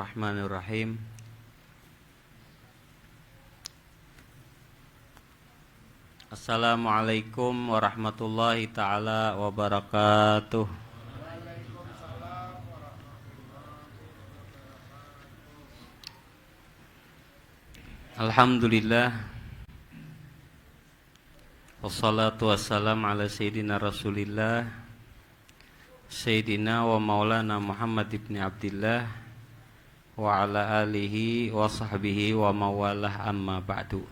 Bismillahirrahmanirrahim. Assalamualaikum warahmatullahi ta'ala wabarakatuh. Alhamdulillah. Wassalatu wassalam ala sayyidina Rasulillah Sayyidina wa maulana Muhammad ibn Abdillah wa ala alihi wa sahbihi wa mawalah, amma ba'du.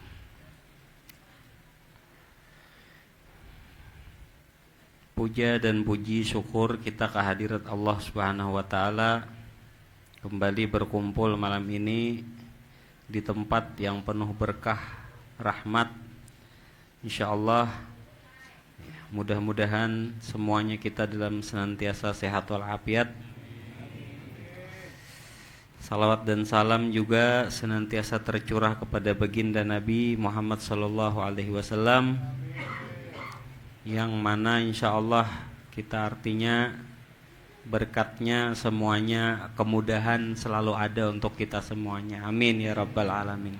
Puja dan puji syukur kita kehadirat Allah Subhanahu wa ta'ala, kembali berkumpul malam ini di tempat yang penuh berkah, rahmat. InsyaAllah mudah-mudahan semuanya kita dalam senantiasa sehat walafiat. Salawat dan salam juga senantiasa tercurah kepada baginda Nabi Muhammad SAW, yang mana insyaallah kita artinya berkatnya semuanya, kemudahan selalu ada untuk kita semuanya. Amin ya rabbal alamin.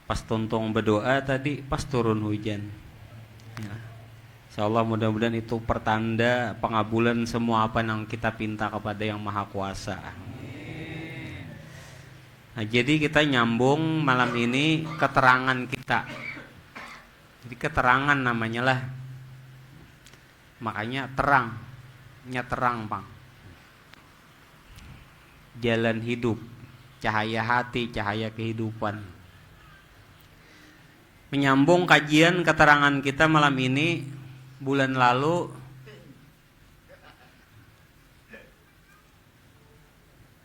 Pas Tontong berdoa tadi pas turun hujan ya. InsyaAllah mudah-mudahan itu pertanda pengabulan semua apa yang kita pinta kepada Yang Maha Kuasa. Nah, jadi kita nyambung malam ini keterangan kita. Jadi keterangan namanya lah, makanya terangnya terang bang. Jalan hidup, cahaya hati, cahaya kehidupan. Menyambung kajian keterangan kita malam ini, bulan lalu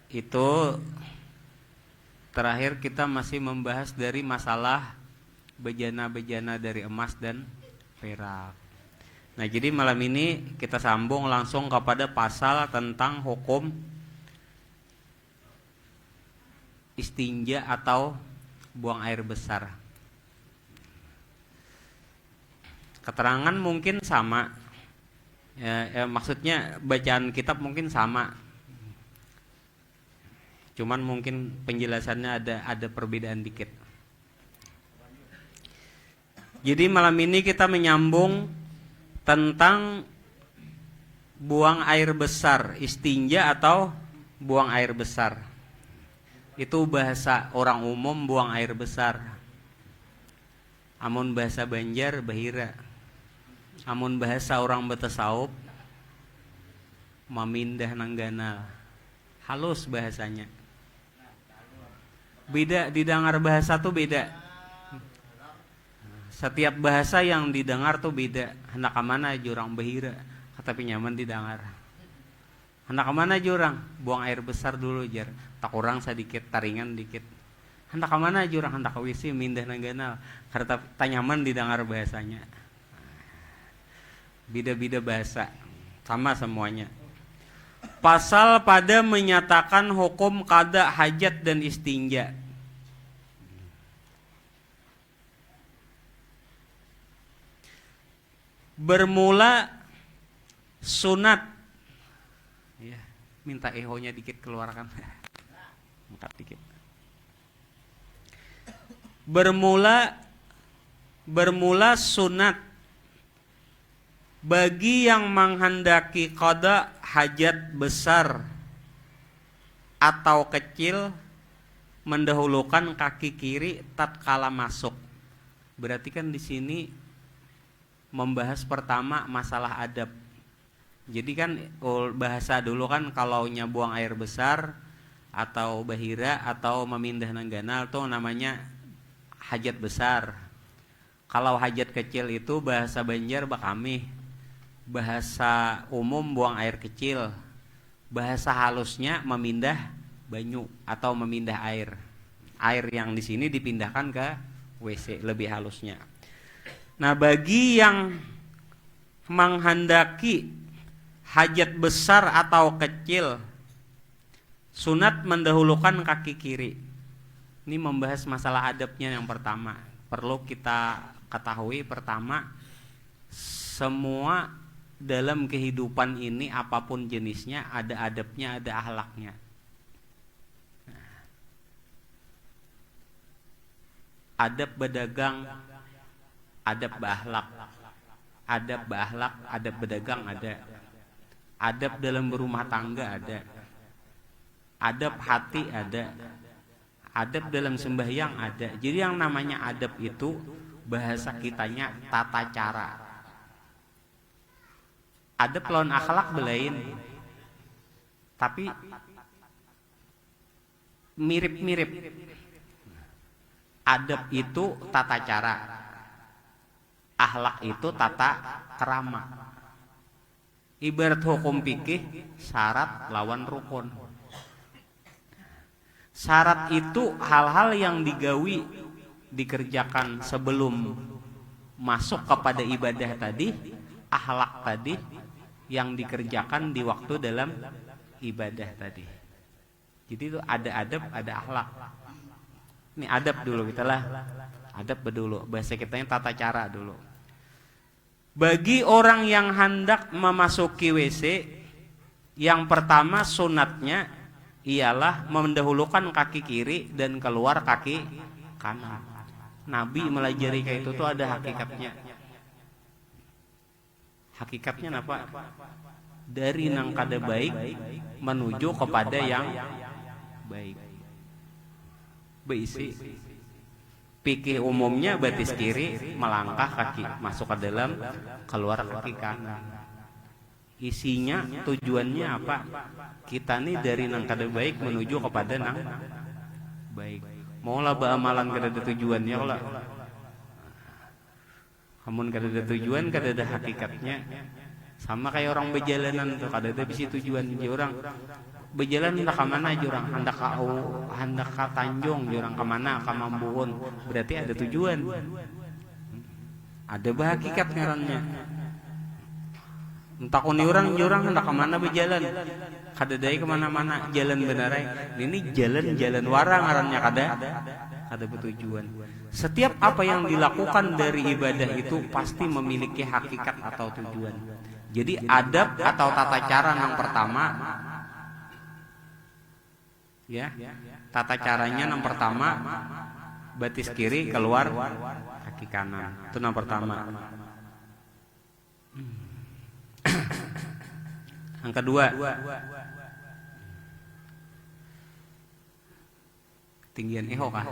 itu terakhir kita masih membahas dari masalah bejana-bejana dari emas dan perak. Nah, jadi malam ini kita sambung langsung kepada pasal tentang hukum istinja atau buang air besar. Keterangan mungkin sama, maksudnya bacaan kitab mungkin sama, cuman mungkin penjelasannya ada perbedaan dikit. Jadi malam ini kita menyambung tentang buang air besar, istinja atau buang air besar. Itu bahasa orang umum, buang air besar. Amun bahasa Banjar bahira. Amun bahasa orang Betasaup mamindah nangganal. Halus bahasanya. Beda, didengar bahasa tuh beda. Setiap bahasa yang didengar tuh beda. Hendak kemana jurang bahira, tapi nyaman didengar. Hendak kemana jurang? Buang air besar dulu jar. Tak kurang sedikit, taringan dikit. Hendak kemana jurang? Hendak ke WC mindah nangganal. Karena tak nyaman didengar bahasanya. Beda-beda bahasa, sama semuanya. Pasal pada menyatakan hukum qada hajat dan istinja. Bermula sunat. Ya, minta ehonya dikit keluarkan. Angkat dikit. Bermula sunat bagi yang menghendaki qada hajat besar atau kecil mendahulukan kaki kiri tatkala masuk. Berarti kan di sini membahas pertama masalah adab. Jadi kan bahasa dulu kan kalau buang air besar atau bahira atau memindah nangganal tuh namanya hajat besar. Kalau hajat kecil itu bahasa Banjar bakami. Bahasa umum buang air kecil. Bahasa halusnya memindah banyu atau memindah air. Air yang di sini dipindahkan ke WC, lebih halusnya. Nah, bagi yang menghendaki hajat besar atau kecil, sunat mendahulukan kaki kiri. Ini membahas masalah adabnya yang pertama. Perlu kita ketahui pertama, semua dalam kehidupan ini apapun jenisnya ada adabnya, ada akhlaknya. Adab berdagang, adab berakhlak. Adab berakhlak, adab berdagang ada. Adab dalam berumah tangga ada. Adab hati ada. Adab dalam sembahyang ada. Jadi yang namanya adab itu bahasa kitanya tata cara. Adab lawan akhlak belain. Tapi mirip-mirip. Adab itu tata cara, akhlak itu tata krama. Ibarat hukum fikih syarat lawan rukun. Syarat itu hal-hal yang digawi dikerjakan sebelum masuk kepada ibadah tadi. Akhlak tadi yang dikerjakan di waktu dalam ibadah tadi. Jadi itu ada adab, ada akhlak. Ini adab dulu kita lah. Adab dulu. Bahasa kitanya tata cara dulu. Bagi orang yang hendak memasuki WC, yang pertama sunatnya ialah mendahulukan kaki kiri dan keluar kaki kanan. Nabi melajari kayak itu tuh ada hakikatnya. Hakikatnya apa? Dari nang kada baik menuju kepada yang baik. Beisi pikir umumnya batis kiri melangkah kaki masuk ke dalam, keluar kaki kanan. Isinya tujuannya apa? Kita nih dari nang kada baik menuju kepada nang baik. Maulah beramalan kada ada tujuannya lah. Namun kada ada tujuan, kada ada hakikatnya. Sama kayak orang berjalanan tuh kada ada bisi tujuan. Orang berjalan hendak ke mana jurang, hendak ke Tanjung jurang ke mana, ke Mambuun, berarti ada tujuan, ada hakikat ngarannya. Entah kuni orang jurang hendak ke mana berjalan, kada dai kemana-mana, jalan benarai. Ini jalan warang ngarannya kada bertujuan. Setiap apa yang dilakukan dari ibadah itu pasti memiliki hakikat atau tujuan. Jadi adab atau tata cara yang pertama. Ya, tata caranya yang pertama batis kiri keluar kaki kanan. Itu yang pertama. Yang kedua, ketinggian eho kah?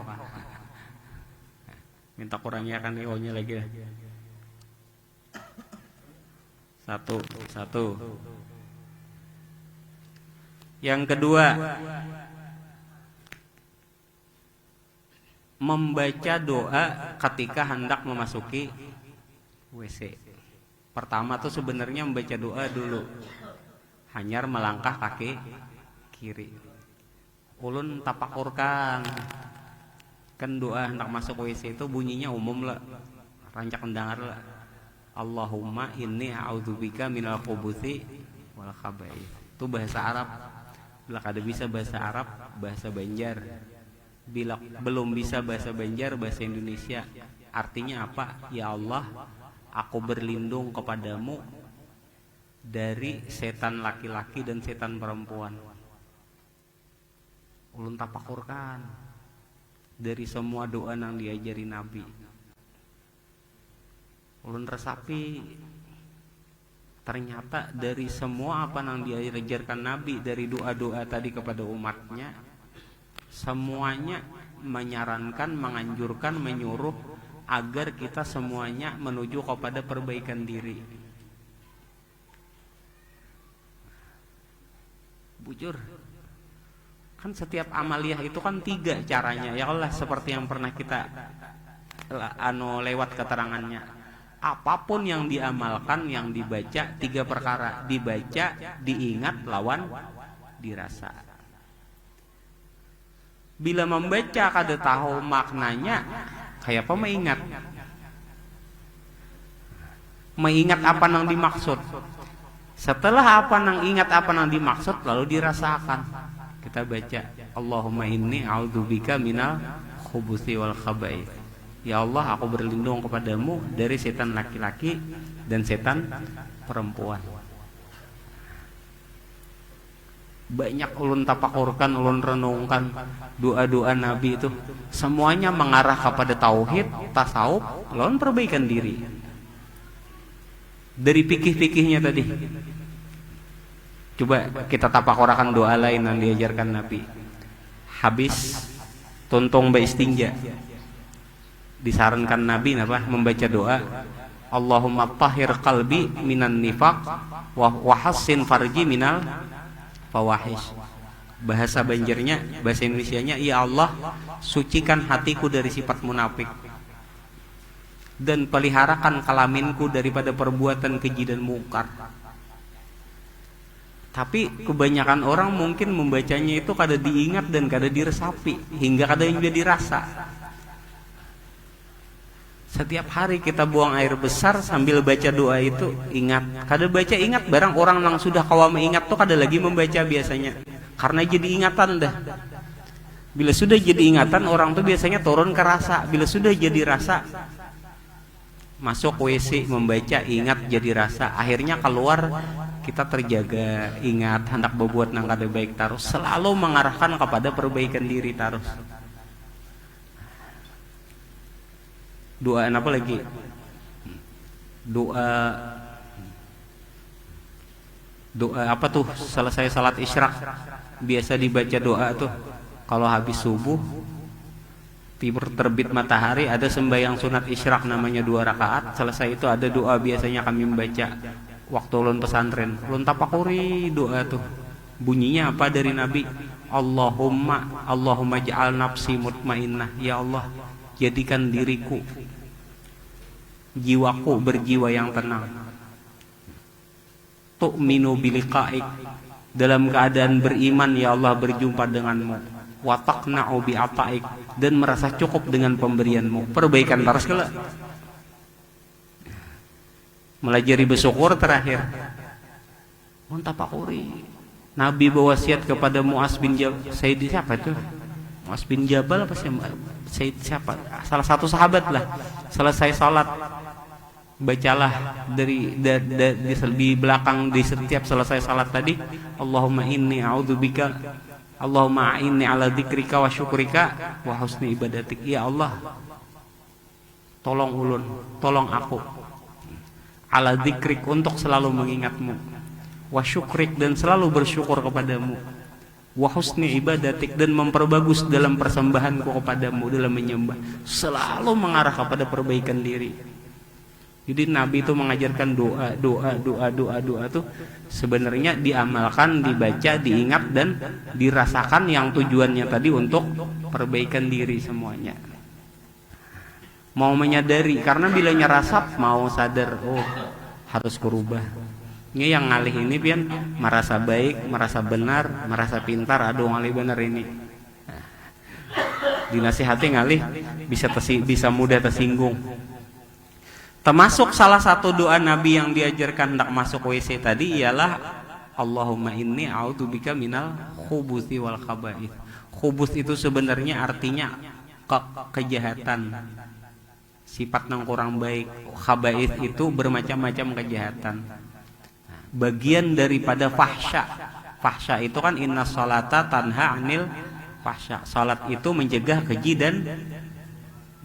Minta kurangnya kan eho-nya lagi. Satu. Yang kedua, membaca doa ketika hendak memasuki WC. Pertama tuh sebenarnya membaca doa dulu. Hanyar melangkah kaki kiri. Ulun tapakurkan. Kan doa hendak masuk WC itu bunyinya umum lah. Rancak mendengar lah. Allahumma inni a'udzubika minal khubuthi wal khaba'ith. Itu bahasa Arab. Bila kada bisa bahasa Arab, bahasa Banjar. Bila belum bisa bahasa Banjar, bahasa Indonesia. Artinya apa? Ya Allah, aku berlindung kepadamu dari setan laki-laki dan setan perempuan. Ulun tapakurkan dari semua doa yang diajari Nabi. Ulun resapi, ternyata dari semua apa yang diajarkan Nabi dari doa-doa tadi kepada umatnya, semuanya menyarankan, menganjurkan, menyuruh agar kita semuanya menuju kepada perbaikan diri. Bujur, kan setiap amaliyah itu kan 3 caranya. Ya Allah, seperti yang pernah kita lewat keterangannya. Apapun yang diamalkan, yang dibaca, 3 perkara: dibaca, diingat, lawan dirasa. Bila membaca kada tahu maknanya, kayak apa mengingat? Mengingat apa yang dimaksud. Setelah apa yang ingat apa yang dimaksud, lalu dirasakan. Kita baca, Allahumma inni a'udzubika minal khubuthi wal khaba'ith. Ya Allah, aku berlindung kepadamu dari setan laki-laki dan setan perempuan. Banyak ulun tapakurkan, ulun renungkan doa-doa Nabi itu semuanya mengarah kepada tauhid, tasawuf, lawan perbaikan diri. Dari fikih-fikihnya tadi, coba kita tapakurakan doa lain yang diajarkan Nabi. Habis tuntung istinja, disarankan Nabi apa? Membaca doa, Allahumma tahhir qalbi minan nifaq wa hassin farji minal fawahish. Bahasa Banjarnya, bahasa Indonesianya, ya Allah, sucikan hatiku dari sifat munafik dan peliharakan kalaminku daripada perbuatan keji dan mungkar. Tapi kebanyakan orang mungkin membacanya itu kada diingat dan kada diresapi, hingga kada juga dirasa. Setiap hari kita buang air besar sambil baca doa itu, ingat. Kada baca ingat, barang orang yang sudah kawam ingat tuh kada lagi membaca biasanya. Karena jadi ingatan dah. Bila sudah jadi ingatan, orang tuh biasanya turun ke rasa. Bila sudah jadi rasa, masuk WC membaca, ingat, jadi rasa. Akhirnya keluar, kita terjaga, ingat, hendak berbuat nang kada baik terus. Selalu mengarahkan kepada perbaikan diri terus. Doa apa lagi? Doa apa tuh? Selesai salat isyraq biasa dibaca doa tuh. Kalau habis subuh, timur terbit matahari, ada sembahyang sunat isyraq namanya 2 rakaat. Selesai itu ada doa biasanya kami membaca waktu ulun pesantren. Ulun tapakuri doa tuh. Bunyinya apa dari Nabi? Allahumma ja'al nafsi mutmainnah. Ya Allah, jadikan diriku, jiwaku berjiwa yang tenang. Tu'minu biliqa'ik, dalam keadaan beriman ya Allah berjumpa denganmu. Wa taqna'u bi'ata'ik, dan merasa cukup dengan pemberianmu. Perbaikan terus kala. Melajari bersyukur terakhir. Muntapakuri. Nabi berwasiat kepada Mu'az bin Jabal. Sayyid siapa itu? Mu'az bin Jabal apa sih? Sayyid siapa? Salah satu sahabat lah. Selesai salat, bacalah di belakang, di setiap selesai salat tadi, Allahumma inni a'udzubika, Allahumma inni ala dzikrika wa syukrika wa husni ibadatik. Ya Allah, tolong ulun, tolong aku, ala dzikrik, untuk selalu mengingatmu, wa syukrik, dan selalu bersyukur kepadamu, wa husni ibadatik, dan memperbagus dalam persembahanku kepadamu, dalam menyembah. Selalu mengarah kepada perbaikan diri. Jadi Nabi itu mengajarkan doa tuh sebenarnya diamalkan, dibaca, diingat, dan dirasakan, yang tujuannya tadi untuk perbaikan diri semuanya. Mau menyadari, karena bila nyerasap mau sadar, oh harus berubah. Ini yang ngalih ini pian merasa baik, merasa benar, merasa pintar, aduh ngalih benar ini. Dinasihati ngalih bisa mudah tersinggung. Termasuk salah satu doa Nabi yang diajarkan hendak masuk WC tadi ialah Allahumma inni a'udzubika minal khubuthi wal khaba'ith. Khubus itu sebenarnya artinya kejahatan, sifat yang kurang baik. Khaba'ith itu bermacam-macam kejahatan, bagian daripada fahsya. Fahsya itu kan inna sholata tanha anil fahsya. Salat itu mencegah keji dan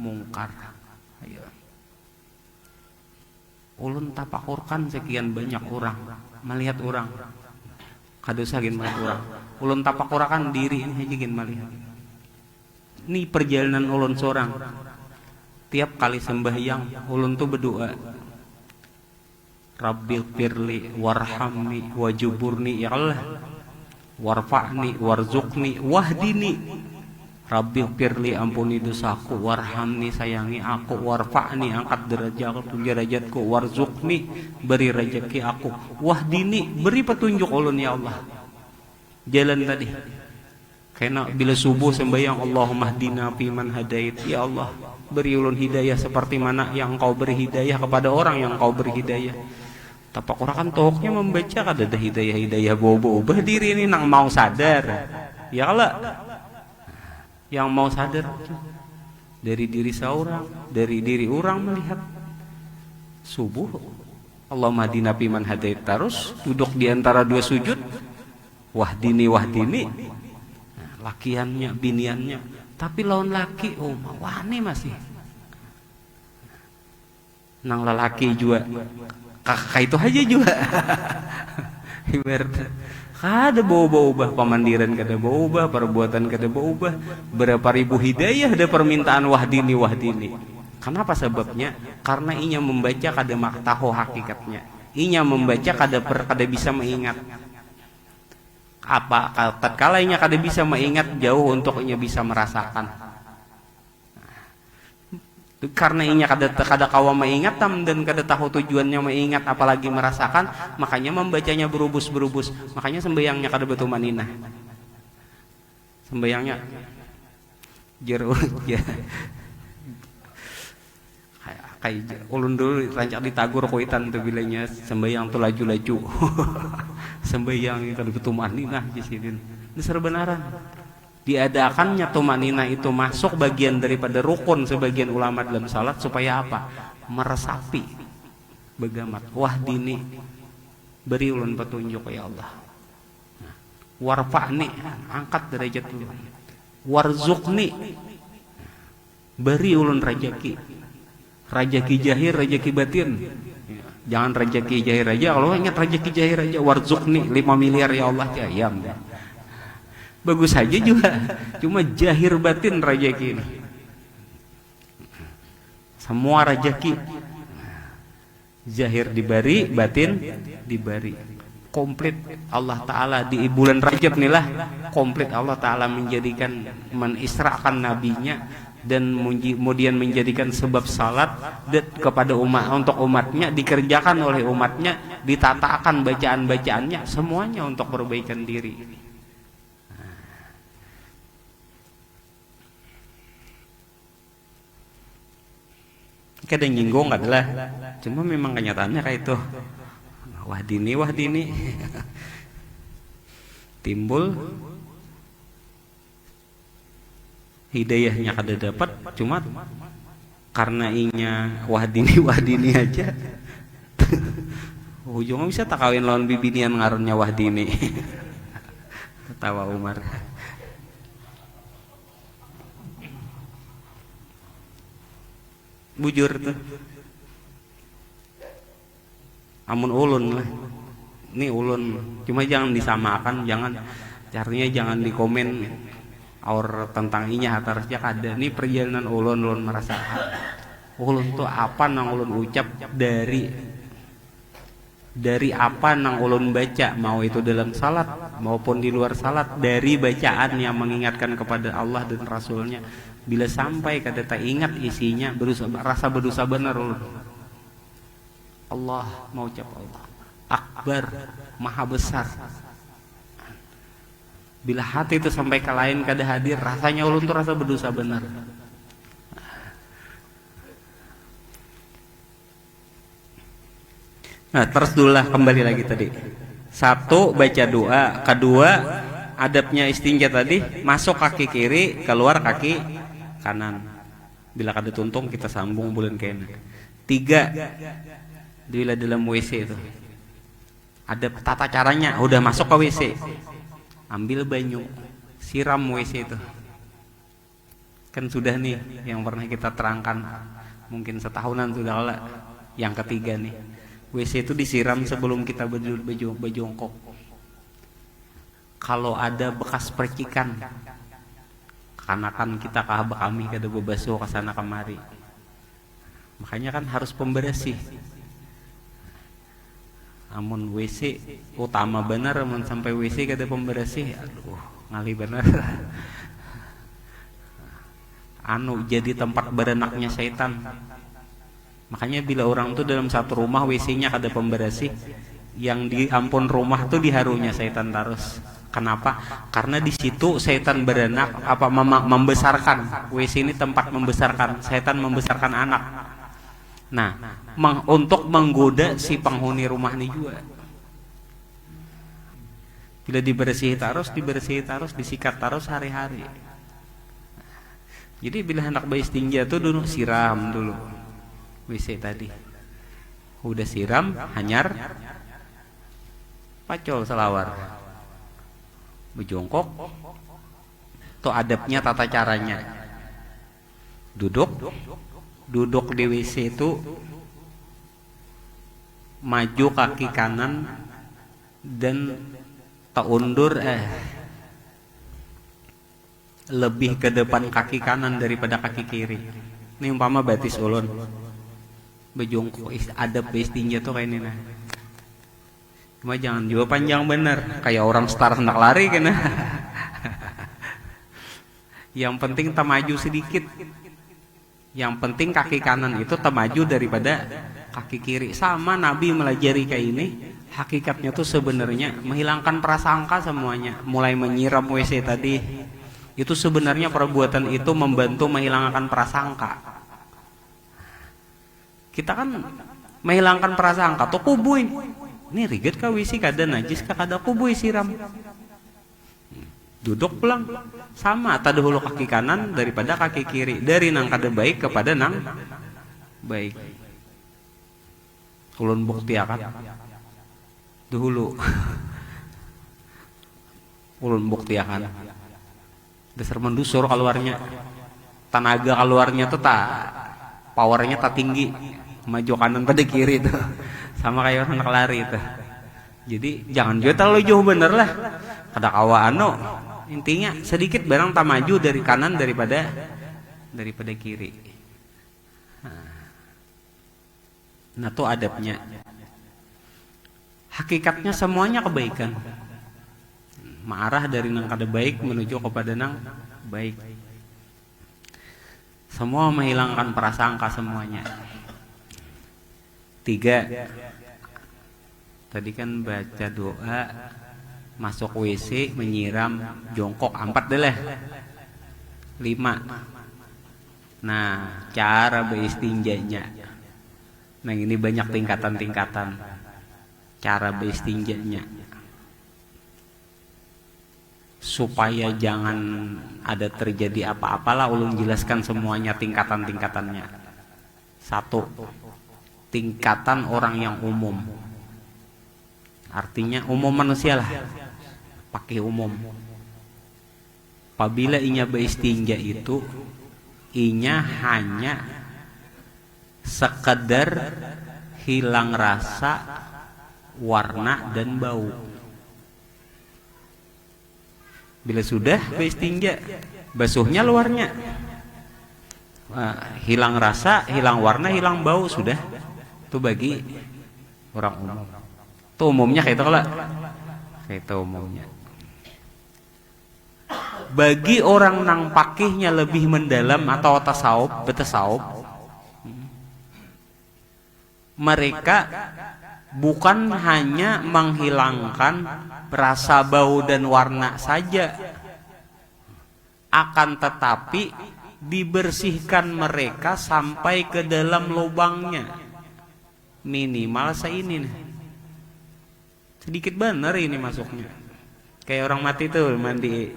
mungkar. Ulun tapakurkan sekian banyak orang, melihat orang kadosa gin melihat orang. Ulun tapakurakan diri ini aja gin melihat. Ini perjalanan ulun seorang. Tiap kali sembahyang ulun tuh berdoa, Rabbil firli warhamni wajuburni, ya Allah, warfa'ni warzuqni wahdini. Rabbil firli, ampuni dosaku, warhamni, sayangi aku, warfa'ni, angkat derajatku, warzuqni, beri rezeki aku, wahdini, beri petunjuk ulun ya Allah jalan tadi. Karena bila subuh sembahyang Allahumma hdina fiman hadait, ya Allah beri ulun hidayah seperti mana yang Engkau beri hidayah kepada orang yang Engkau beri hidayah. Tapak orang kan tohoknya membaca kada ada hidayah bobo ubah diri ini nang mau sadar ya Allah, yang mau sadar dari diri seorang, dari diri orang melihat subuh Allahumma hadina fiman hadait, terus duduk di antara dua sujud, wahdini wahdini, nah, lakiannya biniannya, tapi lawan laki wani masih nang lelaki juga kakak itu aja juga ibarat kada bawa-bawa pemandiran, kada bawa perbuatan, kada bawa berapa ribu hidayah ada permintaan wahdini wahdini. Kenapa sebabnya? Karena inya membaca kada tahu hakikatnya, inya membaca kada bisa mengingat apa tatkala inya kada bisa mengingat jauh untuk inya bisa merasakan. Karena inya kada kawa mengingat dan kada tahu tujuannya mengingat apalagi merasakan, makanya membacanya berubus-berubus. Makanya sembahyangnya kada betumaninah. Sembahyangnya kayak ulun dulu rancak ditagur kuitan tuh bilangnya sembahyang tuh laju-laju. Sembahyang kada betumaninah di sini. Ini sebenarnya diadakannya tumanina itu masuk bagian daripada rukun sebagian ulama dalam salat supaya apa? Meresapi begamat. Wahdini, beri ulun petunjuk ya Allah. Warfa'ni, angkat derajat ulun. Warzuqni, beri ulun rajaki. Rajaki jahir, rajaki batin. Jangan rajaki jahir aja, kalau ingat rajaki jahir aja. Warzuqni 5 miliar ya Allah jayam. Bagus saja juga, cuma jahir batin rajaki ini. Semua rajaki zahir diberi, batin diberi. Komplit Allah Ta'ala di bulan Rajab inilah komplit Allah Ta'ala menjadikan menisrakan nabinya dan kemudian menjadikan sebab salat kepada umat, untuk umatnya dikerjakan oleh umatnya, ditatakan bacaan-bacaannya semuanya untuk perbaikan diri. Kadang nyinggung adalah, cuma memang kenyataannya kayak itu. Wahdini timbul hidayahnya kada dapat, cuma karena inya wahdini aja ujungnya bisa tak kawin lawan bibinian ngarannya wahdini. Ketawa Umar. Bujur tuh amun ulun lah, ini ulun, cuma jangan disamakan, artinya jangan dikomen aur tentang inya harusnya kada. Ini perjalanan ulun merasakan ulun tuh apa nang ulun ucap dari apa nang ulun baca, mau itu dalam salat maupun di luar salat, dari bacaan yang mengingatkan kepada Allah dan Rasulnya. Bila sampai kada tak ingat isinya, rasa berdosa benar ulun. Allah mau ucap Allah Akbar, Maha Besar. Bila hati itu sampai ke lain kada hadir, rasanya ulun tuh rasa berdosa benar. Nah, terus dulu lah, kembali lagi tadi. Satu, baca doa. Kedua, adabnya istinja tadi, masuk kaki kiri, keluar kaki kanan. Bila kada tuntung kita sambung bulan kena. 3, bila dalam WC itu ada tata caranya. Udah masuk ke WC, ambil banyu, siram WC itu. Kan sudah nih yang pernah kita terangkan, mungkin setahunan sudah lah. Yang ketiga nih, WC itu disiram sebelum kita berjongkok. Kalau ada bekas percikan, karena kan kita kami kada bebasuh kesana kemari, makanya kan harus pembersih. Amun WC utama benar, amun sampai WC kada pembersih, aduh ngali benar. Jadi tempat berenaknya setan. Makanya bila orang tuh dalam satu rumah WC-nya kada pembersih, yang di ampun rumah tuh diharunya setan terus. Kenapa? Karena di situ setan berenak, membesarkan. WC ini tempat membesarkan, setan membesarkan anak. Nah, untuk menggoda si penghuni rumah ini juga. Bila dibersihi terus, disikat terus hari-hari. Jadi bila hendak bayi istinja tuh dulu siram dulu WC tadi. udah siram hanyar pacol selawar bejongkok tuh adabnya tata caranya duduk di WC itu maju kaki kanan dan undur lebih ke depan kaki kanan daripada kaki kiri. Ini umpama batis ulun bejongkok adab istinja tuh kayak ini nah. Cuma jangan juga panjang bener kayak orang start hendak lari kena. Yang penting tak maju sedikit. Yang penting kaki kanan itu tak maju daripada kaki kiri. Sama Nabi melajari kayak ini. Hakikatnya tuh sebenarnya menghilangkan prasangka semuanya. Mulai menyiram WC tadi itu sebenarnya perbuatan itu membantu menghilangkan prasangka. Kita kan menghilangkan prasangka tuh kubuin. Ini riget kah WC kada najis kah kada kubuin siram. Duduk pulang sama tadi dahulu kaki kanan daripada kaki kiri, dari nang kada baik kepada nang baik. Ulun bukti akan dahulu ulun bukti akan dasar mendusur keluarnya, tenaga keluarnya tuh tak powernya tak tinggi, maju kanan pada kiri tuh sama kayak orang lari itu. Jadi jangan juga terlalu jauh bener lah, kada kawa intinya sedikit barang tak maju dari kanan daripada kiri. Nah tuh adabnya. Hakikatnya semuanya kebaikan. Marah dari nang kada baik menuju kepada nang baik. Semua menghilangkan prasangka semuanya. 3. Tadi kan baca doa, masuk WC, menyiram, jongkok, 4 deh lah. 5. Nah, cara beristinjanya. Nah, ini banyak tingkatan-tingkatan cara beristinjanya. Supaya jangan ada terjadi apa-apalah, ulun jelaskan semuanya tingkatan-tingkatannya. 1. Tingkatan orang yang umum. Artinya umum manusia lah, pakai umum. Apabila inya beristinja itu inya hanya sekedar hilang rasa, warna dan bau. Bila sudah beristinja, basuhnya luarnya, hilang rasa, hilang warna, hilang bau, sudah. Itu bagi orang umum. Itu umumnya kayak itu kalau kayak itu umumnya. Bagi orang nang pakihnya lebih mendalam atau betasawuf, mereka bukan hanya menghilangkan rasa bau dan warna saja, akan tetapi dibersihkan mereka sampai ke dalam lubangnya, minimal seini nih. Sedikit bener ini masuknya. Kayak orang mati tuh mandi.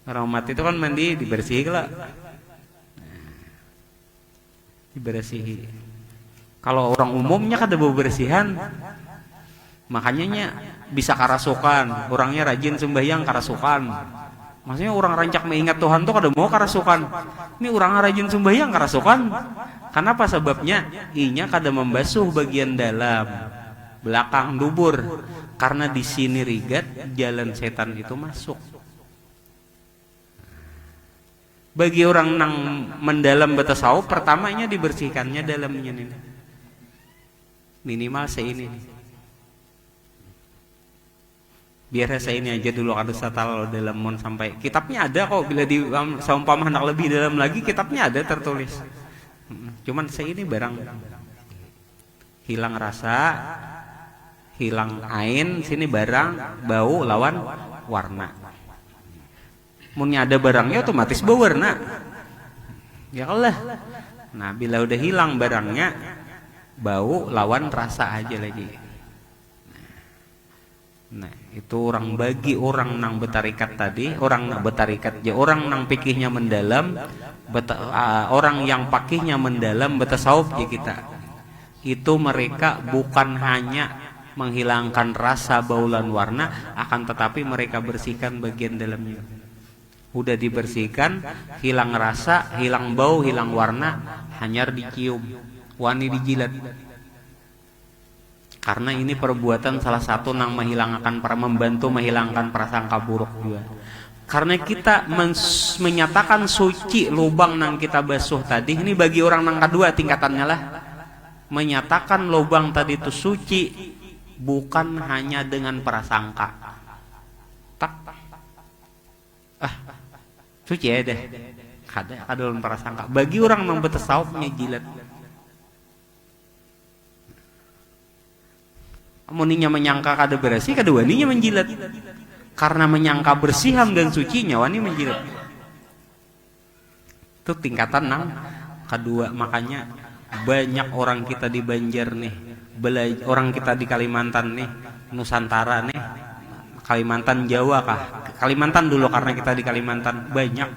Orang mati itu kan mandi dibersihi lah. Dibersihi. Kalau orang umumnya kada bau bersihan, makanya bisa karasukan. Orangnya rajin sembahyang karasukan. Maksudnya orang rancak mengingat Tuhan tuh kada mau karasukan. Ini orang rajin sembahyang karasukan. Kenapa sebabnya? Inya kada membasuh bagian dalam, belakang dubur, karena di sini rigat jalan setan itu masuk. Bagi orang nang mendalam betasawuf, pertamanya dibersihkannya dalamnya nih, minimal seini nih. Biar saya ini aja dulu kada satal dalam mon sampai kitabnya ada kok, bila di seumpama hendak lebih dalam lagi kitabnya ada tertulis. Cuman saya ini barang hilang rasa, hilang ain, sini barang bau lawan warna. Munnya ada barangnya otomatis berwarna. Ya Allah. Nah, bila udah hilang barangnya, bau lawan rasa aja lagi. Nah, itu orang bagi orang nang betarikat tadi, orang nang betarikat ya, orang nang pikihnya mendalam, orang yang pakihnya mendalam betasawuf ya kita. itu mereka bukan hanya menghilangkan rasa, bau dan warna, akan tetapi mereka bersihkan bagian dalamnya. Udah dibersihkan, hilang rasa, hilang bau, hilang warna, hanyar dicium, wani dijilat. Karena ini perbuatan salah satu yang membantu menghilangkan prasangka buruk juga. Karena kita menyatakan suci lubang nang kita basuh tadi, ini bagi orang nang kedua tingkatannya lah. Menyatakan lubang tadi itu suci bukan hanya dengan prasangka. Tak, suci ya deh. Kada dalam prasangka. Bagi orang nang betasawufnya jilat. Amuninya menyangka kada bersih, kedua ninya menjilat. Karena menyangka bersih dan sucinya wani menjilat. Itu tingkatan nang kedua. Makanya banyak orang kita di Banjar nih, orang kita di Kalimantan nih, Nusantara nih, Kalimantan Jawa kah? Kalimantan dulu karena kita di Kalimantan, banyak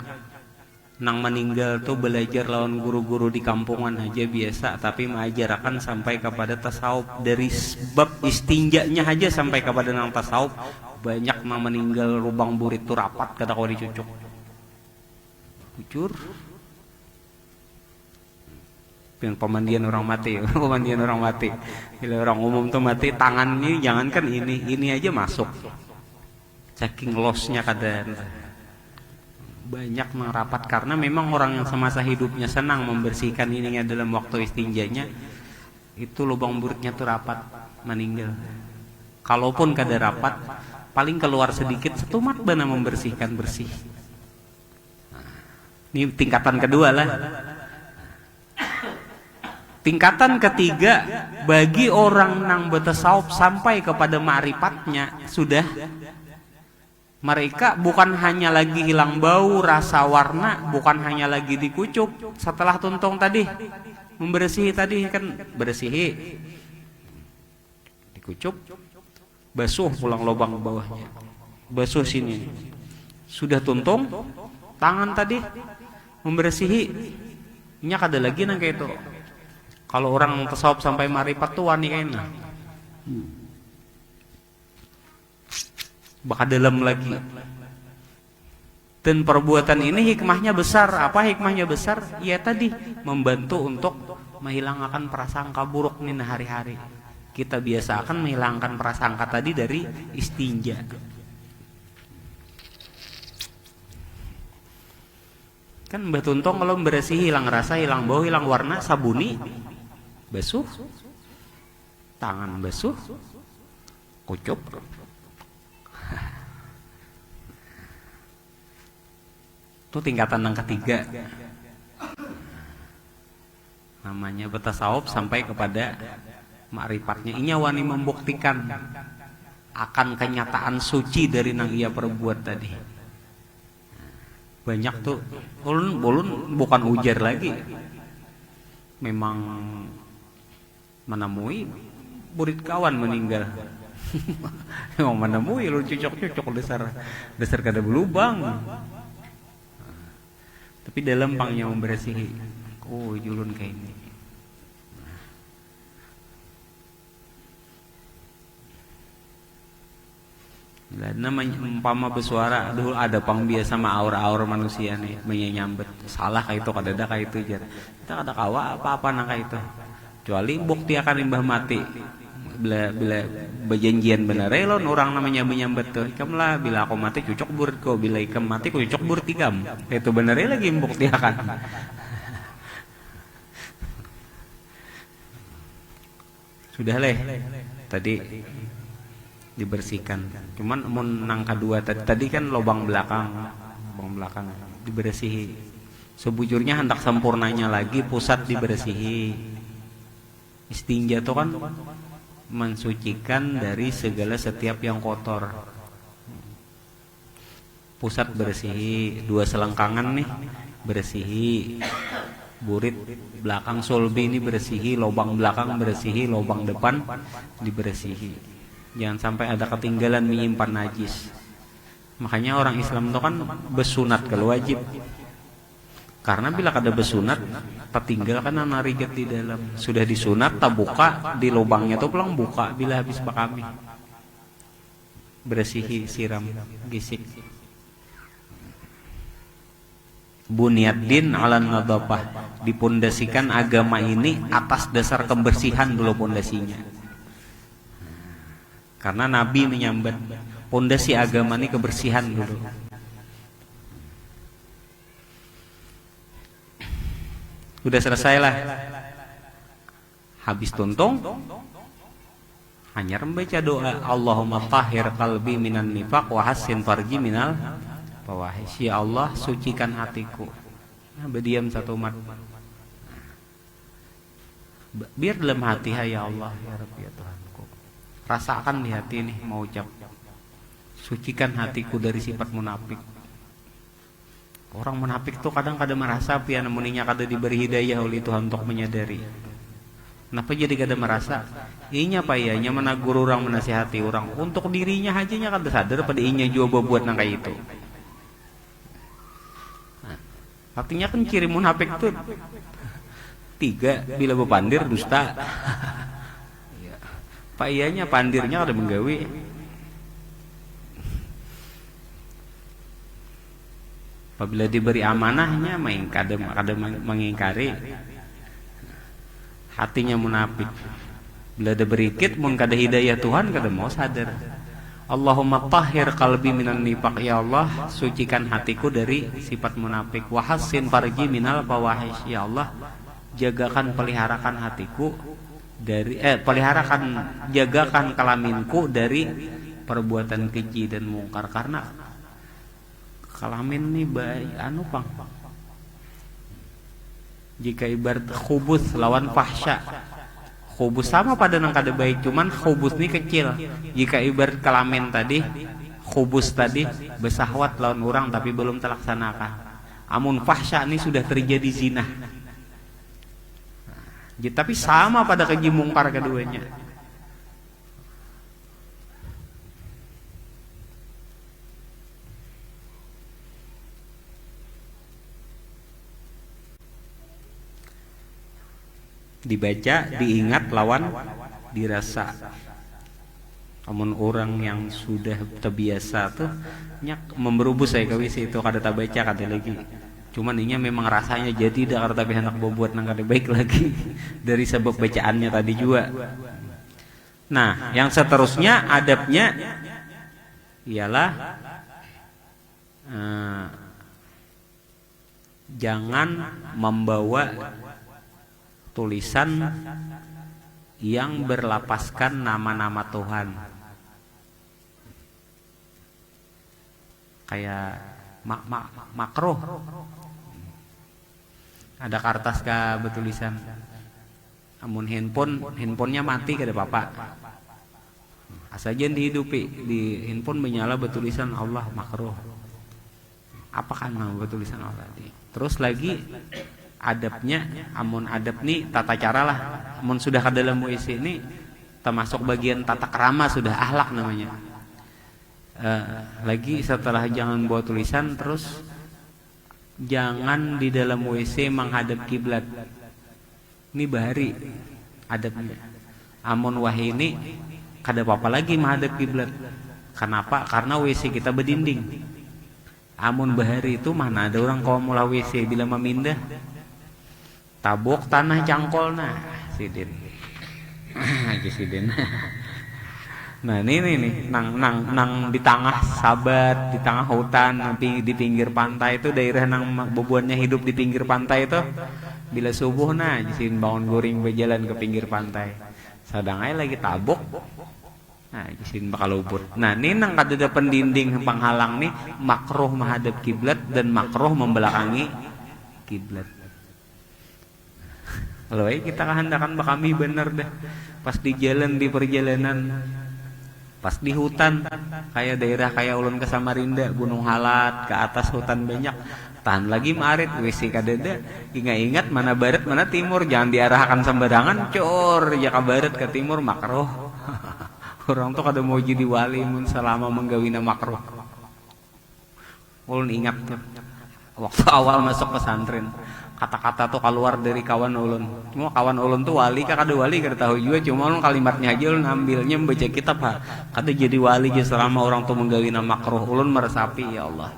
nang meninggal tuh belajar lawan guru-guru di kampungan aja biasa, tapi mengajarkan sampai kepada tasawuf. Dari sebab istinjanya aja sampai kepada nang tasawuf, banyak nang meninggal lubang burit tuh rapat kata kau dicucuk. Jujur. Yang pemandian orang mati, pemandian orang mati. Bila orang umum tuh mati, tangannya jangankan ini aja masuk. Saking lossnya kadang banyak merapat karena memang orang yang semasa hidupnya senang membersihkan ininya dalam waktu istinjanya, itu lubang buritnya tuh rapat, meninggal. Kalaupun kada rapat, paling keluar sedikit setumat bana membersihkan bersih. Ini tingkatan kedua lah. Tingkatan ketiga, bagi orang nang betasawuf sampai kepada ma'rifatnya sudah, mereka bukan hanya lagi hilang bau, rasa, warna, bukan hanya lagi dikucuk. Setelah tuntung tadi, membersihi tadi kan bersihi, dikucuk, basuh pulang lubang bawahnya, basuh sini. Sudah tuntung, tangan tadi membersihi, nya kada lagi nang kayak itu. Kalau orang tasawuf sampai marifat tuh wani enak. Bakal dalam lagi. Dan perbuatan ini hikmahnya besar. Apa hikmahnya besar? Ya tadi membantu untuk menghilangkan prasangka buruk nih hari-hari. Kita biasakan menghilangkan prasangka tadi dari istinja. Kan Mbah Tuntong kalau bersih hilang rasa, hilang bau, hilang warna, sabuni, basuh, tangan basuh, kucup. Itu tingkatan yang ketiga. Namanya betasawuf sampai kepada ma'rifatnya. Inya wani membuktikan akan kenyataan suci dari nang ia perbuat tadi. Banyak tuh, ulun bukan ujar lagi. Memang menemui murid kawan meninggal. Memang menemui lu cucok dasar kada berlubang. Tapi dalam pangnya membersihi. Oh, julun kayak ini. Namanya umpama bersuara, dulu ada pang biasa sama aura-aura manusia nih menyambet salah kayak itu kadada kayak itu jar. Kita kada kawa apa-apa nang kayak itu. Kecuali bukti akan imbah mati. Bila berjanjian benar elon orang namanya menyambet tuh. Ikam lah bila aku mati cucok burit ko, bila ikam mati ku cucok burit ikam. Itu benar lagi bukti akan. Sudah leh. Tadi dibersihkan. Cuman nang kedua tadi kan lubang belakang dibersihi. Sebujurnya hendak sempurnanya lagi pusat dibersihi. Istinja itu kan mensucikan dari segala setiap yang kotor. Pusat bersihi, dua selengkangan nih bersihi, burit belakang sulbi ini bersihi, lubang belakang bersihi, lubang depan dibersihi. Jangan sampai ada ketinggalan menyimpan najis. Makanya orang Islam itu kan bersunat kalau wajib. Karena bila kada besunat, tertinggal kan nariget di dalam. Sudah disunat, tak buka di lubangnya tuh pulang buka bila habis bakami. Bersihi, siram, gisik. Bunyaddin ala nadhafah, dipondasikan agama ini atas dasar kebersihan dulu pondasinya. Karena Nabi menyambat pondasi agama ini kebersihan dulu. Udah selesai lah. Habis tuntung, hanya membaca doa Allahumma tahhir qalbi minan nifaq wa hassin farji minal fawahish. Ya Allah, sucikan hatiku. Nah, berdiam satu mat. Biar dalam hati, ya Allah, ya Rabbi, ya Tuhanku. Rasakan di hati ini mau ucap. Sucikan hatiku dari sifat munafik. Orang munafik tuh kadang-kadang merasa pian muninya kada diberi hidayah oleh Tuhan untuk menyadari. Kenapa jadi kada merasa? Inya payahnya menagur orang, menasihati orang. Untuk dirinya hajanya kada sadar pada inya juga buat nang kayak itu. Nah, artinya kan ciri munafik tuh 3, bila bepandir dusta. Payahnya pandirnya kada menggawi. Apabila diberi amanahnya main kada mengingkari, hatinya munafik. Bila diberi kit mun kada hidayah Tuhan kada mau sadar. Allahumma tahhir qalbi minan nifaq, ya Allah, sucikan hatiku dari sifat munafik. Wa hassin farji minal fawahish, ya Allah, jagakan peliharakan hatiku dari jagakan kelaminku dari perbuatan keji dan mungkar. Karena kelamin nih baik pang. Jika ibarat khubus lawan fahsya, khubus sama pada nang kada baik, cuman khubus nih kecil. Jika ibarat kelamin tadi, khubus tadi bersahwat lawan orang tapi belum terlaksanakan. Amun fahsya nih sudah terjadi zina. Tapi sama pada keji mungkar keduanya. Dibaca, diingat, lawan dirasa. Namun orang yang sudah terbiasa tuh nyak memberubus saya kawisi itu kada tak baca kada lagi. Cuman ini memang rasanya jadi dah kada tapi hendak buat nang kada baik lagi dari sebab bacaannya tadi juga. Nah, yang seterusnya adabnya ialah jangan membawa tulisan yang berlapaskan nama-nama Tuhan, kayak makruh. Ada kertas ka bertulisan, amun handphonenya mati kada apa-apa, asajan dihidupi di handphone menyala bertulisan Allah, makruh. Apa kan nama bertulisan Allah tadi? Terus lagi adabnya, amun adab nih tata cara lah. Amun sudah ke dalam WC ini termasuk bagian tata krama, sudah ahlak namanya. Lagi setelah jangan bawa tulisan, terus jangan di dalam WC menghadap kiblat. Ini bahari adabnya. Amun wahai ini kada apa-apa lagi menghadap kiblat. Kenapa? Karena WC kita berdinding. Amun bahari itu mana ada orang kalau mula WC bila memindah tabok tanah cangkol nah sidin. Sidin. Nah ini nih nang di tengah sabat, di tengah hutan, nanti di pinggir pantai itu daerah nang bebuannya hidup di pinggir pantai itu. Bila subuh nah jisin bangun guring berjalan ke pinggir pantai. Sadang aja lagi tabok. Nah jisin bakal luput. Nah ini nang kada pendinding penghalang nih makruh menghadap kiblat dan makruh membelakangi kiblat. Kalau kita kehendakan kami bener dah. Pas di jalan, di perjalanan, pas di hutan, kayak daerah kayak ulun ke Samarinda, Gunung Halat, ke atas hutan banyak. Tahan lagi marit, WC kadada. Ingat-ingat mana barat, mana timur, jangan diarahkan sembarangan. Cor, ya ke barat ke timur makruh. Orang tuh kada mau jadi wali mun selama menggawina makruh. Ulun ingat tuh. waktu awal masuk pesantren. Kata-kata tuh keluar dari kawan ulun. Cuma kawan ulun tuh wali, kada wali kada tahu juga. Cuma ulun kalimatnya aja ulun ambilnya membaca kitab ha. Kada jadi wali aja selama orang tuh menggawina makruh. Ulun meresapi ya Allah.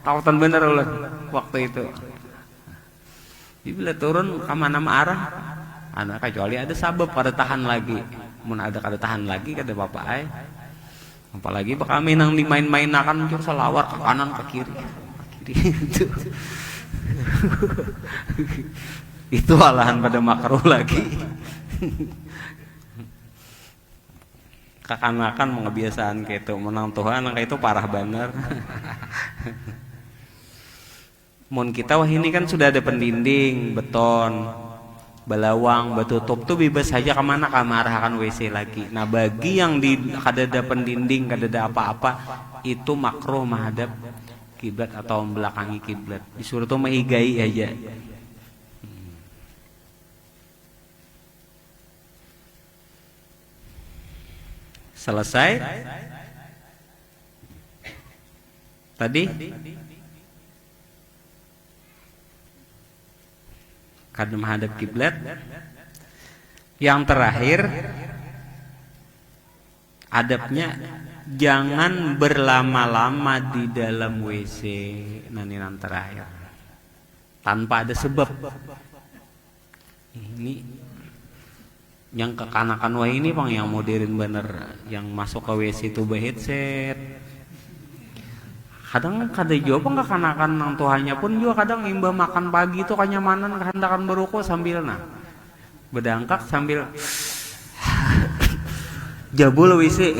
Tautan bener ulun waktu itu. Jadi bila turun kemana arah, anak kecuali ada sabab kada tahan lagi. Mun ada kada tahan lagi kada bapak ay. Apalagi kami nang dimain-main akan cur selawar ke kanan ke kiri. Itu. Itu alahan pada makruh lagi. Kakan-kakan mengebiasaan kayak itu menang Tuhan kayak itu parah bener. Mun kita wah ini kan sudah ada pendinding beton, balawang, batutup tuh bebas saja kemana arahkan WC lagi. Nah bagi yang di kada ada pendinding, kada ada apa-apa, itu makruh menghadap kiblat atau membelakangi kiblat. Disuruh tuh menghigai aja. Selesai. Tadi kada menghadap kiblat. Yang terakhir adabnya jangan berlama-lama di dalam WC. Yang terakhir tanpa ada sebab. Ini yang kekanakan wah ini bang yang modern bener, yang masuk ke WC itu headset. Kadang kada jawab nggak kanakan nang tuhannya pun juga kadang imbah makan pagi itu kenyamanan kehendakan beruko sambil bedangkak sambil jabul WC.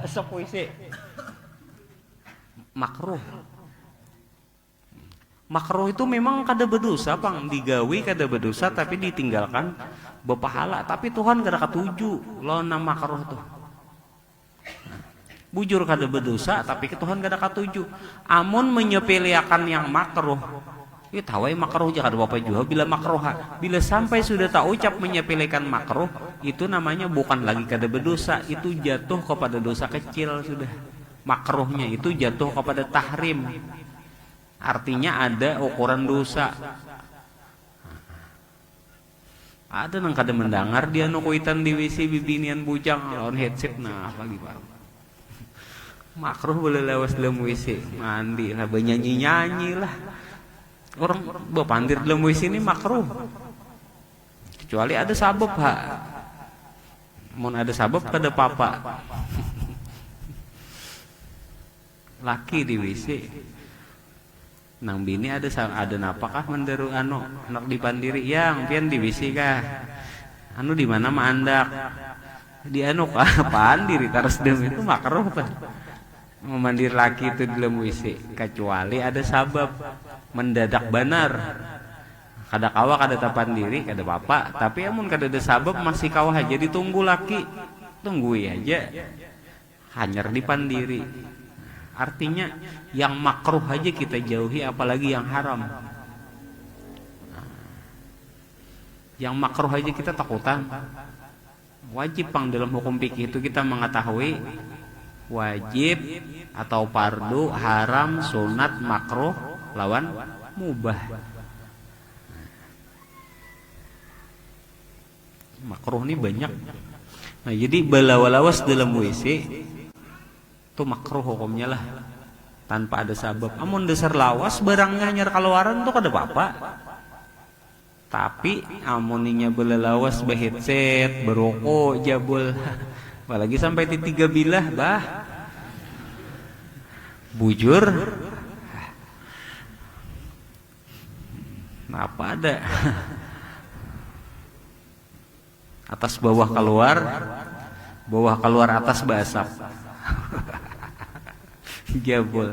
Basok WC. Makruh itu memang kada berdosa bang, digawi kada berdosa tapi ditinggalkan berpahala. Tapi Tuhan kada katuju lawan makruh tuh. Bujur kada berdosa tapi Tuhan kada katuju. Amun menyepelekan yang makruh, ya tawai makruh aja kada apa juga bila makruh. Bila sampai sudah tak ucap menyepelekan makruh, itu namanya bukan lagi kada berdosa, itu jatuh kepada dosa kecil sudah. Makruhnya itu jatuh kepada tahrim. Artinya ada ukuran dosa. Ada nang kada mendengar dia nukuitan di WC bibinian bujang lawan headset nah lagi Pak. Makruh boleh lewas dalam WC, mandi lah, bernyanyi-nyanyi lah. Orang berpandir dalam WC ini makruh. Kecuali ada sabab ha. Mun ada sabab kada apa-apa. Laki di WC. Nang bini ada napakah menderu anak dipandiri yang pian di WC kah? Anu di mana mah andak? Di kah pandiri terus dem itu makruh tuh. Memandir laki itu di dalam WC kecuali ada sabab mendadak benar. Kada kawa kada tapandiri kada apa, tapi amun kada ada sabab masih kawa aja ditunggu laki. Tunggui aja. Hanyar dipandiri. Artinya yang makruh aja kita jauhi apalagi yang haram. Yang makruh aja kita takutan. Wajib pang dalam hukum fikih itu kita mengetahui wajib atau fardu, haram, sunat, makruh lawan mubah. Makruh ini banyak. Nah, jadi balawalawas dalam WC itu makruh hukumnya lah tanpa ada sabab. Amun dasar lawas barangnya hanyar keluaran tuh kada apa-apa. Tapi amoninya belalawas headset, berokok, jabul. Apalagi sampai di 3 bilah bah. Bujur. Apa ada? Atas bawah keluar atas basap. Jabul.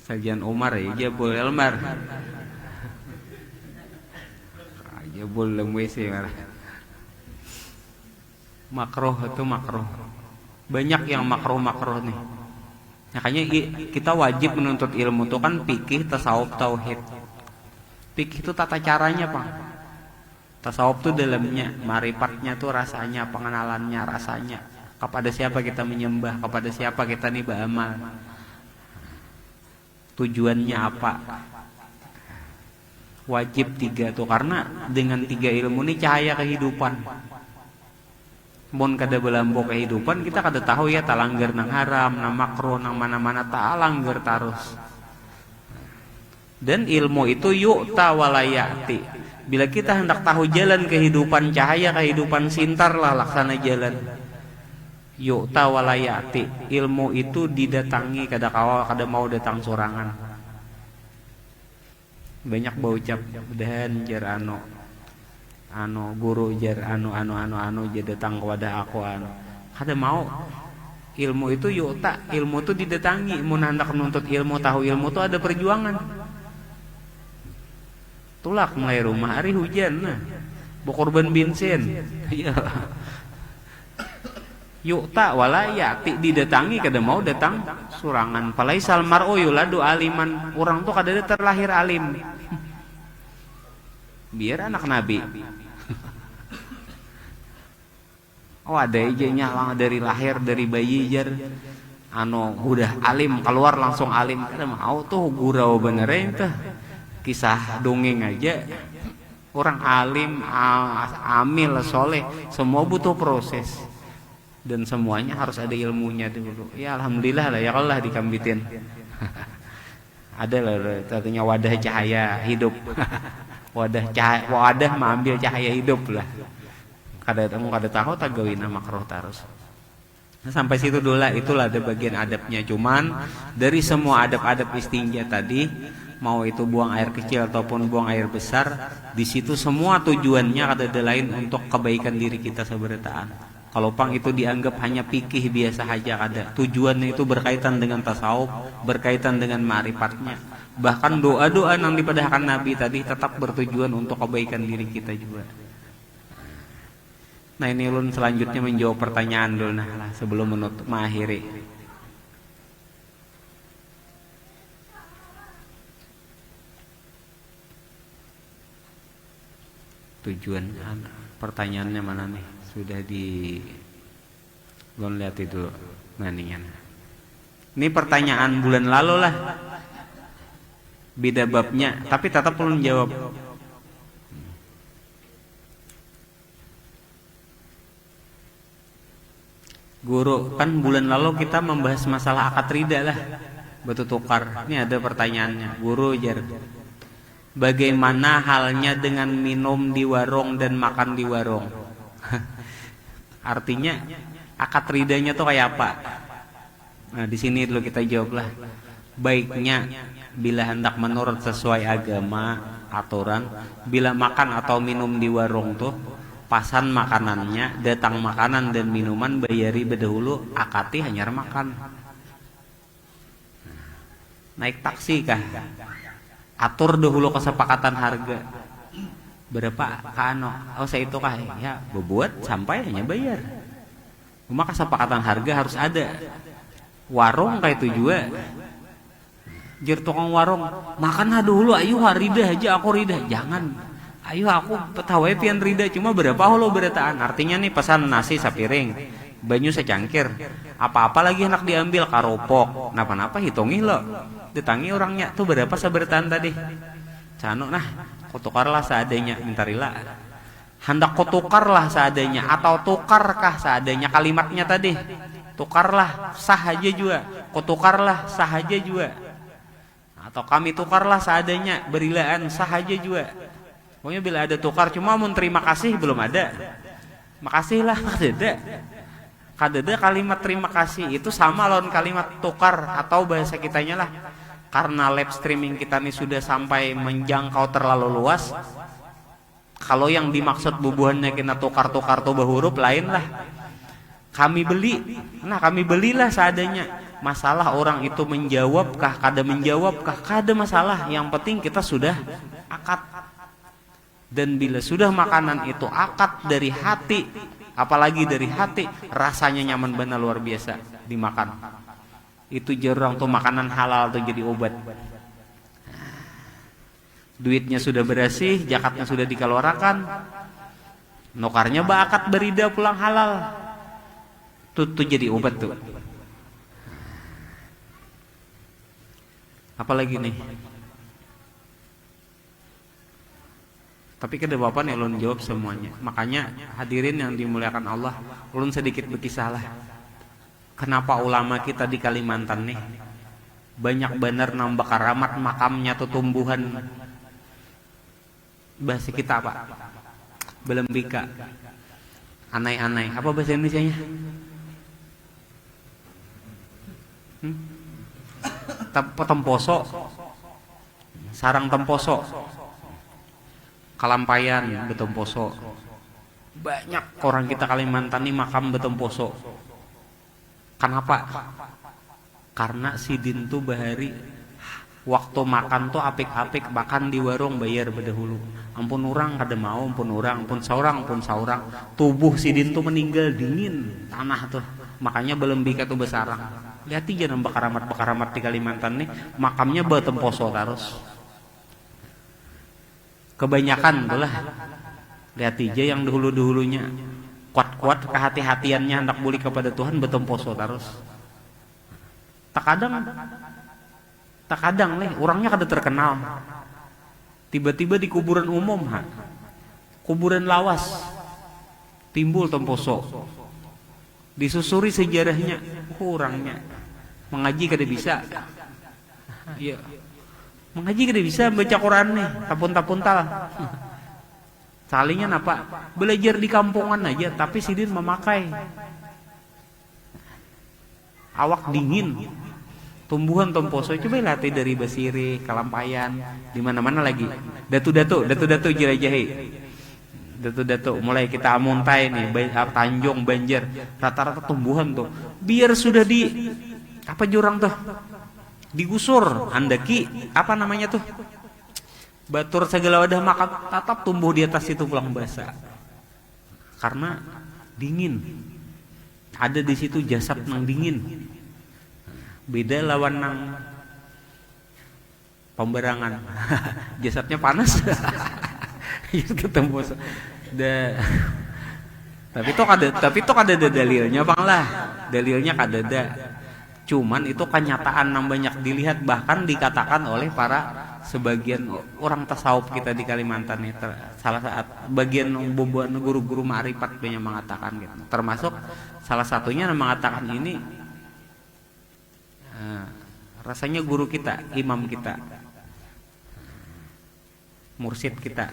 Sajian Umar ya jabul Elmar. Jabul dalam WC marah. Makruh itu makruh. Banyak yang makruh nih. Makanya kita wajib menuntut ilmu itu kan fikih, tasawuf, tauhid. Fikih itu tata caranya, Pak. Tasawuf itu dalamnya, marifatnya tuh rasanya, pengenalannya, rasanya. Kepada siapa kita menyembah, kepada siapa kita nih beramal, tujuannya apa. Wajib 3 tuh, karena dengan 3 ilmu ini cahaya kehidupan. Mun kada belambo kehidupan kita kada tahu ya talanggar nang haram, nang makruh, nang mana-mana talanggar terus. Dan ilmu itu yu'ta walayati. Bila kita hendak tahu jalan kehidupan, cahaya kehidupan, sintarlah laksana jalan. Yu'ta walayati. Ilmu itu didatangi, kada kawal kada mau datang sorangan. Banyak baucap dan jar guru jar jar datang kepada aku kada mau. Ilmu itu yu'ta, ilmu itu didatangi. Mun hendak menuntut ilmu, tahu ilmu itu ada perjuangan. Tulak mulai rumah hari hujan nah. Bukorban bensin. Iya. Yu'ta walayati, didatangi kada mau datang surangan. Palaisal mar'u yuladu aliman. Orang tuh kada terlahir alim. Biar anak nabi. Oh ada ijanya lang dari lahir, dari bayi jar udah alim, keluar langsung alim. Kada mau tuh gurau beneran tuh. Kisah dongeng aja orang alim, amil, soleh, semua butuh proses dan semuanya harus ada ilmunya dulu. Ya alhamdulillah lah ya Allah dikambitin. Ada lah katanya wadah cahaya hidup. wadah mengambil cahaya hidup lah. Kada tahu tagawina makruh terus. Nah, sampai situ dulu lah, itulah ada bagian adabnya. Cuman dari semua adab-adab istinja tadi, mau itu buang air kecil ataupun buang air besar, di situ semua tujuannya ada lain untuk kebaikan diri kita seberataan. Kalau pang itu dianggap hanya pikih biasa saja, ada tujuannya itu berkaitan dengan tasawuf, berkaitan dengan ma'rifatnya. Bahkan doa-doa yang dipadahkan Nabi tadi tetap bertujuan untuk kebaikan diri kita juga. Nah ini ulun selanjutnya menjawab pertanyaan dulu nah sebelum menutup mengakhiri. Tujuan pertanyaannya mana nih? Sudah di belum lihat itu nantinya. Ini pertanyaan bulan lalu lah. Beda babnya, tapi tetap perlu jawab. Guru, kan bulan lalu kita membahas masalah akad rida lah, batu tukar. Ini ada pertanyaannya, guru jar. Bagaimana halnya dengan minum di warung dan makan di warung? Artinya akad ridanya tuh kayak apa? Nah di sini dulu kita jawab lah. Baiknya bila hendak menurut sesuai agama aturan, bila makan atau minum di warung tuh pasan makanannya, datang makanan dan minuman bayari bedahulu, akati hanyar makan. Naik taksi kah? Atur dahulu kesepakatan harga. Berapa kano? Oh saya itu kah? Ya, bebuat sampai hanya bayar. Cuma kesepakatan harga harus ada. Warung kayak itu juga. Jir tukang warung, makan dulu, ayo rida aja aku rida. Jangan. Ayo aku petawai pian rida, cuma berapa holo berataan. Artinya nih pesan nasi sapiring, banyu secangkir, apa-apa lagi hendak diambil karopok, napa-napa hitungi lo. Ditangi orangnya tuh berapa saberataan tadi. Cano nah, kutukarlah seadanya, minta rila. Hendak kutukarlah seadanya atau tukarkah seadanya kalimatnya tadi. Tukarlah sah aja juga, kutukarlah sah aja juga. Atau kami tukarlah seadanya, berilaan sah aja juga. Pokoknya bila ada tukar, cuma mau terima kasih belum ada. Makasih lah, kadada kalimat terima kasih itu sama lawan kalimat tukar atau bahasa kitanya lah. Karena live streaming kita ini sudah sampai menjangkau terlalu luas. Kalau yang dimaksud bubuhannya kita tukar-tukar tuh huruf lain lah. Kami beli, nah kami belilah seadanya. Masalah orang itu menjawabkah, kada menjawabkah, kada masalah. Yang penting kita sudah akad. Dan bila sudah makanan itu akad dari hati, apalagi dari hati, rasanya nyaman benar luar biasa dimakan. Itu jarang tuh makanan halal tuh jadi obat. Duitnya sudah bersih, zakatnya sudah dikeluarkan, nukarnya akad berida pulang halal. Tuh jadi obat tuh. Apalagi nih? Tapi kada bapak nih ulun jawab semuanya. Makanya hadirin yang dimuliakan Allah, ulun sedikit berkisah lah. Kenapa ulama kita di Kalimantan nih banyak bener nambah karamat makamnya tuh tumbuhan, bahasa kita apa? Belembika. Anai-anai. Apa bahasa Indonesianya? Temposo. Sarang temposo. Kalampayan betemposo. Banyak orang kita Kalimantan ini makam betemposo. Kenapa? Karena sidin tuh bahari waktu makan tuh apik-apik, makan di warung bayar berdahulu. Ampun orang kada mau, ampun orang, ampun saurang, tubuh sidin tuh meninggal dingin tanah tuh. Makanya belembika tuh besarang. Lihat aja nambah karamat di Kalimantan nih, makamnya betemposo terus. Kebanyakan tuh lah. Lihat aja yang dahulu-dahulunya kuat-kuat kehati-hatiannya hendak buli kepada Tuhan betemposo terus. Takadang nih orangnya kada terkenal. Tiba-tiba di kuburan umum, kuburan lawas timbul temposo. Disusuri sejarahnya, orangnya mengaji kada bisa. Iya. Mengaji kada bisa, baca Quran nih, tapun-tapuntal. Salingnya apa? Belajar di kampungan aja, tapi sidin memakai. Awak dingin. Tumbuhan temposo coba latih dari Basiri, Kalampayan, di mana-mana lagi. Datu-datu Jirajahi. Datu-datu mulai kita amuntai nih, Tanjung, Banjar, rata-rata tumbuhan tuh. Biar sudah di apa jurang tuh? Digusur, andaki, apa namanya tuh? Batur segala wadah makan tetap tumbuh di atas itu pulang basah. Karena dingin. Ada di situ jasad nang dingin. Beda lawan nang pemberangan. Jasadnya panas. Itu tembus. Tapi itu kada ada dalilnya bang lah. Dalilnya kada ada. Cuman itu kenyataan yang banyak dilihat, bahkan dikatakan oleh para sebagian orang tasawuf kita di Kalimantan ini. Salah saat bagian guru-guru ma'rifat banyak mengatakan gitu. Termasuk salah satunya yang mengatakan ini rasanya guru kita, imam kita, mursyid kita.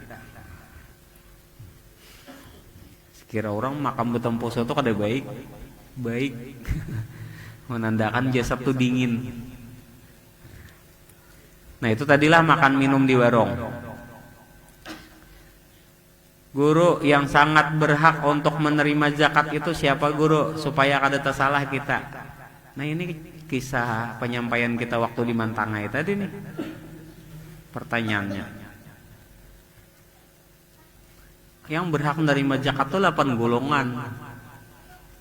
Sekira orang makam betemposo itu kada baik menandakan jasad tuh dingin. Nah itu tadilah makan minum di warung. Guru yang sangat berhak untuk menerima zakat itu siapa guru? Supaya kada tersalah kita. Nah ini kisah penyampaian kita waktu di Mantangai tadi nih. Pertanyaannya, yang berhak menerima zakat itu 8 golongan.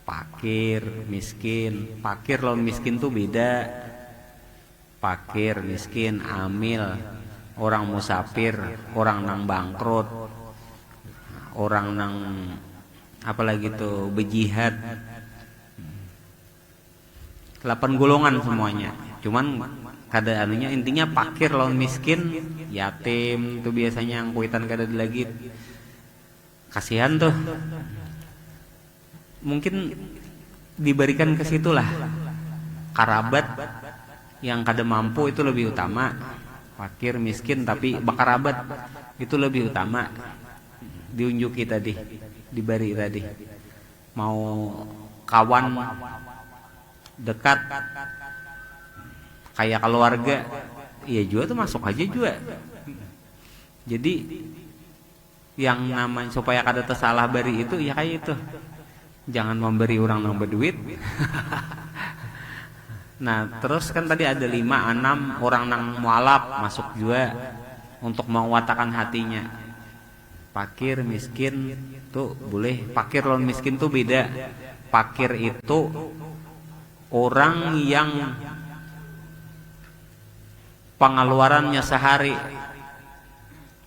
Fakir, miskin. Fakir lawan miskin tuh beda. Fakir, miskin, amil, orang musafir, orang nang bangkrut, orang nang apalagi tuh bejihad. 8 golongan semuanya. Cuman keadaannya intinya fakir lawan miskin, yatim tuh biasanya yang kuitan kada lagi. Kasihan tuh. Mungkin diberikan ke situlah. Karabat yang kada mampu itu lebih utama. Fakir, miskin tapi bakarabat itu lebih utama. Diunjuki tadi, diberi tadi. Mau kawan dekat kayak keluarga, iya juga tuh masuk aja juga. Jadi yang namanya supaya kada tersalah bari itu ya kayak itu. Jangan memberi orang nang berduit. Nah terus kan tadi ada 5, 6 orang nang mualaf masuk juga untuk menguatkan hatinya. Fakir, miskin tuh boleh. Fakir lawan miskin tuh beda. Fakir itu orang yang pengeluarannya sehari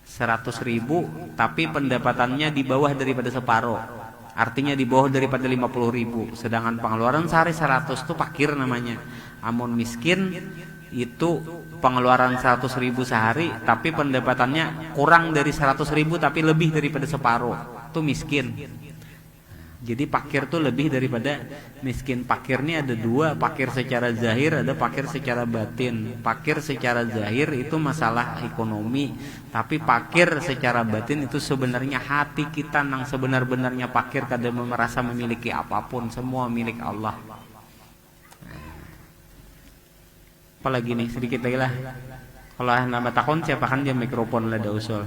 100.000 tapi pendapatannya di bawah daripada separuh. artinya di bawah daripada 50.000. Sedangkan pengeluaran sehari 100 itu fakir namanya. Amun miskin itu pengeluaran 100.000 sehari tapi pendapatannya kurang dari 100.000 tapi lebih daripada separuh, itu miskin. Jadi fakir tuh lebih daripada miskin. Fakir ini ada dua, fakir secara zahir, ada fakir secara batin. Fakir secara zahir itu masalah ekonomi, tapi fakir secara batin itu sebenarnya hati kita nang sebenar-benarnya fakir, kada merasa memiliki apapun, semua milik Allah. Apalagi nih sedikit lagi lah. Kalau nama takon siapa kan dia mikrofon lah ada usul.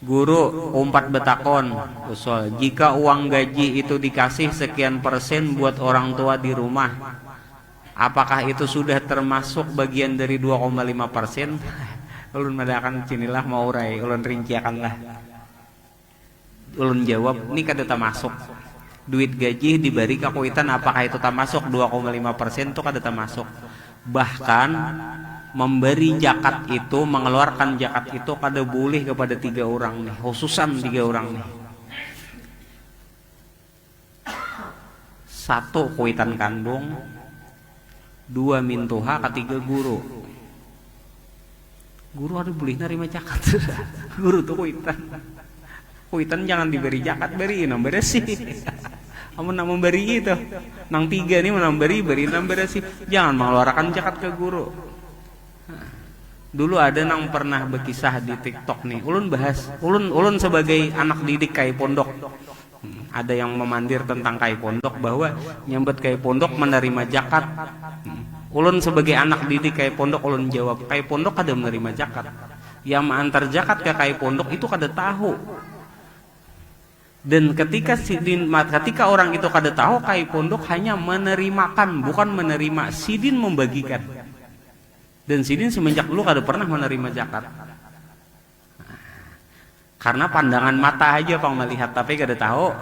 Guru umpat betakon usul, jika uang gaji itu dikasih sekian persen buat orang tua di rumah, apakah itu sudah termasuk bagian dari 2,5%? Ulun madakan sinilah mau urai, ulun rinciakan lah. Ulun jawab, ini kada termasuk. Duit gaji diberi kakuitan, apakah itu termasuk 2,5%? Itu kada termasuk. Bahkan memberi zakat itu, mengeluarkan zakat itu kada boleh kepada 3 orang nih, khususan 3 orang nih. 1 kuitan kandung, 2 mintuha, ketiga guru. Guru ada boleh nerima zakat. Guru tuh kuitan jangan diberi zakat, beriin nang bersih. Kamu nak memberi itu, nang 3 nih menambari, beri nang bersih. Jangan mengeluarkan zakat ke guru. Dulu ada nang pernah berkisah di TikTok nih. Ulun bahas, ulun sebagai anak didik kai pondok. Ada yang memandir tentang kai pondok bahwa nyambet kai pondok menerima zakat. Ulun sebagai anak didik kai pondok, ulun jawab, kai pondok kada menerima zakat. Yang mengantar zakat ke kai pondok itu kada tahu. Dan ketika orang itu kada tahu, kai pondok hanya menerimakan, bukan menerima. Sidin membagikan. Dan sidin semenjak dulu kada pernah menerima zakat. Karena pandangan mata aja Pak melihat, tapi kada tahu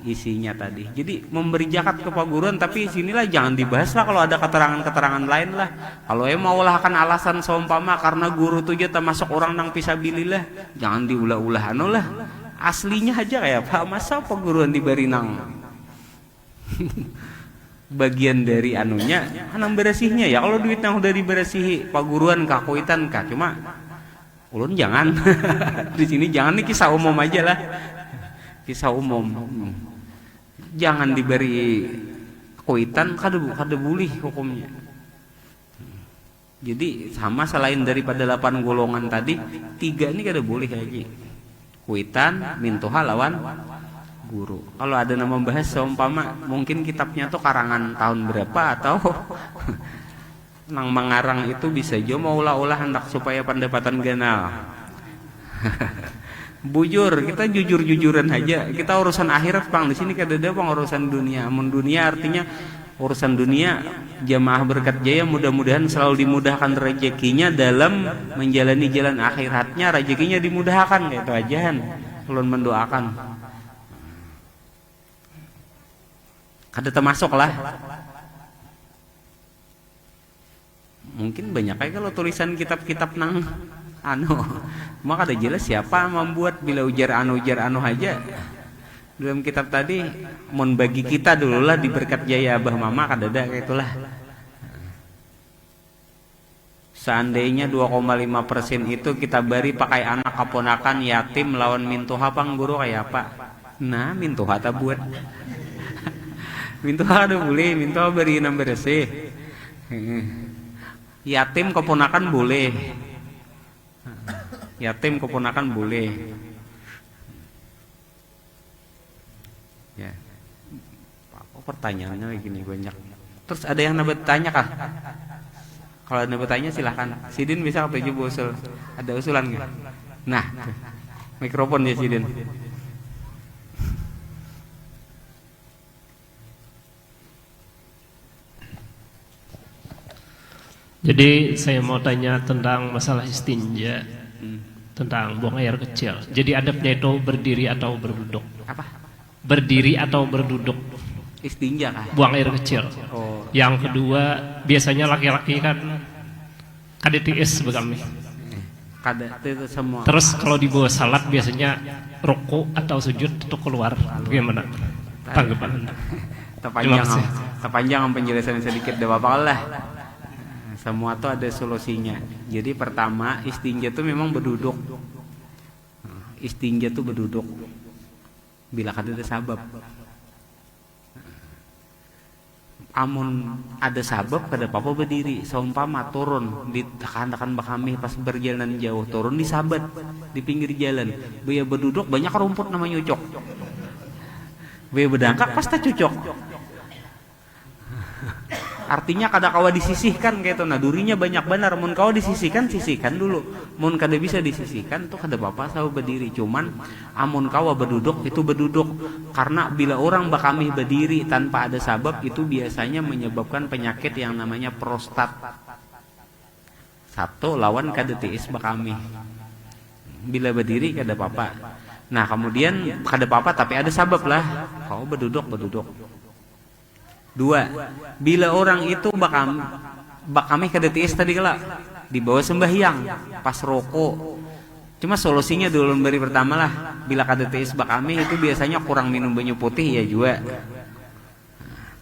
isinya tadi. Jadi memberi zakat ke paguruan, tapi sinilah jangan dibahas lah kalau ada keterangan-keterangan lain lah. Kalau maulah kan alasan seumpama karena guru tuh aja termasuk orang nang fisabilillah, jangan diulah-ulah anu lah. Aslinya aja kayak Pak, masa paguruan diberi nang bagian dari anunya, nang beresihnya ya. Kalau duit nang udah diberesihi paguruan kakuitan kah, cuma ulun jangan. Di sini jangan, nih kisah umum aja lah, kisah umum. Jangan diberi kuitan, kada boleh hukumnya. Jadi sama selain daripada 8 golongan tadi, 3 ini kada boleh lagi. Kuitan, mintuha lawan guru. Kalau ada nama membahas seumpama mungkin kitabnya tuh karangan tahun berapa atau nang mengarang itu bisa jo mau ulah hendak supaya pendapatan ganal. Bujur, kita jujur-jujuran aja. Kita urusan akhirat Bang, di sini kada ada Bang urusan dunia. Mun dunia artinya urusan dunia, jamaah berkat jaya mudah-mudahan selalu dimudahkan rezekinya dalam menjalani jalan akhiratnya, rezekinya dimudahkan, kayak itu aja. Ulun mendoakan. Kada termasuk lah. Mungkin banyak kayak kalau tulisan kitab-kitab nang maka ada jelas siapa membuat, bila ujar anu aja. Dalam kitab tadi mun bagi kita dululah di berkat jaya Abah Mama kada ada kayak itulah. Seandainya 2,5% itu kita beri pakai anak keponakan yatim lawan mintuha pang guru kayak apa? Nah, mintuha ta buat. Mintuha ada boleh, mintuha beri nang bersih. Yatim keponakan boleh. Yatim keponakan boleh. Ya. Pertanyaannya gini banyak. Terus ada yang nabat tanya kah? Kalau nabat tanya silahkan. Sidin bisa apa juga usul? Ada usulan nggak? Nah, mikrofon ya Sidin. Jadi saya mau tanya tentang masalah istinja, tentang buang air kecil. Jadi adabnya itu berdiri atau berduduk? Apa? Berdiri atau berduduk? Istinja kah? Buang air kecil. Oh. Yang kedua, biasanya laki-laki kan KDTS begami. Kada itu semua. Terus kalau di bawah salat biasanya ruku atau sujud itu keluar. Bagaimana tanggapan Anda? Terpanjang penjelasan sedikit, tidak apa-apa lah. Semua tuh ada solusinya. Jadi pertama, istinja tuh memang berduduk. Istinja tuh berduduk. Bila kada ada sabab. Amun ada sabab kada apa-apa berdiri. Seumpama turun di tekan-tekan bakami pas berjalan jauh, turun di sabat di pinggir jalan. Baya berduduk banyak rumput namanya ucok. Baya berdangkak pasti cucok. Artinya kada kawa disisihkan gitu. Nah durinya banyak benar. Mun kawa disisihkan, sisihkan dulu. Mun kada bisa disisihkan tuh kada apa-apa saw berdiri. Cuman amun kawa berduduk itu berduduk. Karena bila orang bakami berdiri tanpa ada sabab itu biasanya menyebabkan penyakit yang namanya prostat. Satu lawan kada tiis bakami. Bila berdiri kada apa-apa. Nah kemudian kada apa-apa tapi ada sabab lah. Kawa berduduk. Dua, bila orang itu bakami kada tiis tadi kala dibawa sembahyang pas rokok. Cuma solusinya dulu beri pertama lah. Bila kada tiis bakami itu biasanya kurang minum banyu putih ya juga.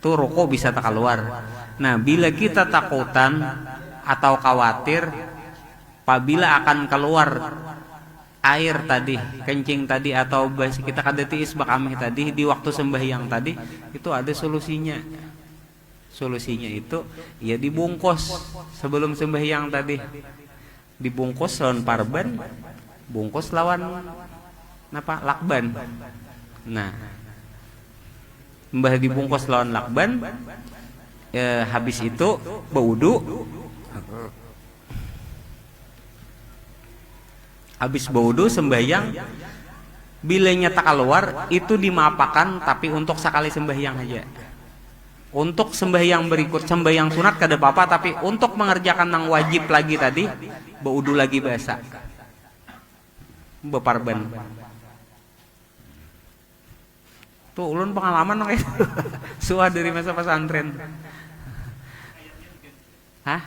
Tuh rokok bisa tak keluar. Nah bila kita takutan atau khawatir apabila akan keluar air tadi, kencing tadi atau kita kada tiis bakami tadi di waktu sembahyang tadi, itu ada solusinya. Solusinya itu ya dibungkus sebelum sembahyang tadi. Dibungkus lawan parban, bungkus lawan lakban. Nah, mbah dibungkus lawan lakban, habis itu berwudu. Habis berwudu sembahyang, bila nyata keluar itu dimapakan tapi untuk sekali sembahyang aja. Untuk sembahyang berikut, sembahyang sunat kada apa-apa, tapi untuk mengerjakan yang wajib lagi tadi berwudu lagi basah. Beparban. Tuh ulun pengalaman kayak suah dari masa pesantren. Hah?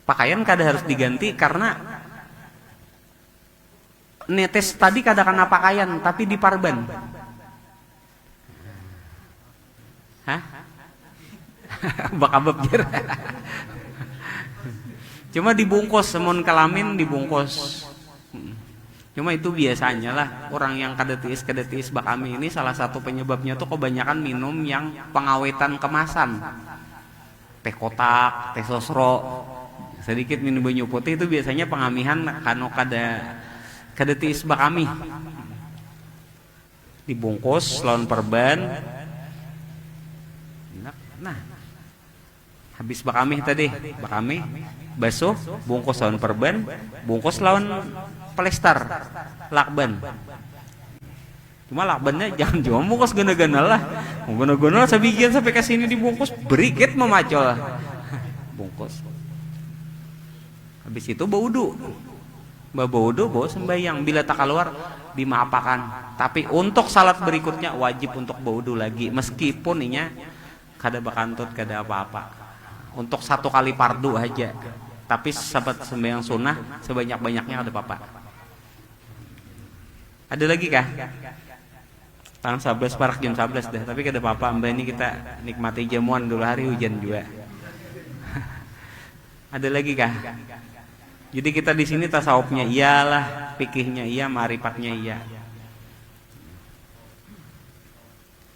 Pakaian kada harus diganti karena netes tadi kada kena pakaian tapi di parban. Hah? Bakabab jer. Cuma dibungkus, semun kelamin dibungkus. Cuma itu biasanya lah orang yang kada tiis bakami ini salah satu penyebabnya tuh kebanyakan minum yang pengawetan kemasan. Teh kotak, teh sosro. Sedikit minum banyu putih itu biasanya pengamihan kano kada tiis bakami. Dibungkus lawan perban. Nah, habis bakami tadi, bakami basuh, bungkus lawan perban, bungkus lawan plester, lakban. Cuma lakbannya jangan cuma bungkus gana-gana lah. Gana-gana sabigian sampai ke sini dibungkus, berikit memacol. Bungkus. Habis itu baudu. Baudu bawa sembahyang, bila tak keluar dimaapakan. Tapi untuk salat berikutnya wajib untuk baudu lagi meskipun inya kada bakantut kada apa-apa. Untuk satu kali fardu aja. Tapi sahabat sembahyang sunnah sebanyak-banyaknya ada apa-apa. Ada lagi kah? Tanggal 11 parak jam 11 dah. Tapi kada apa-apa. Mbak ini kita nikmati jamuan dulu, hari hujan juga. Ada lagi kah? Jadi kita di sini tasawufnya iyalah, fikihnya iya, ma'rifatnya iya.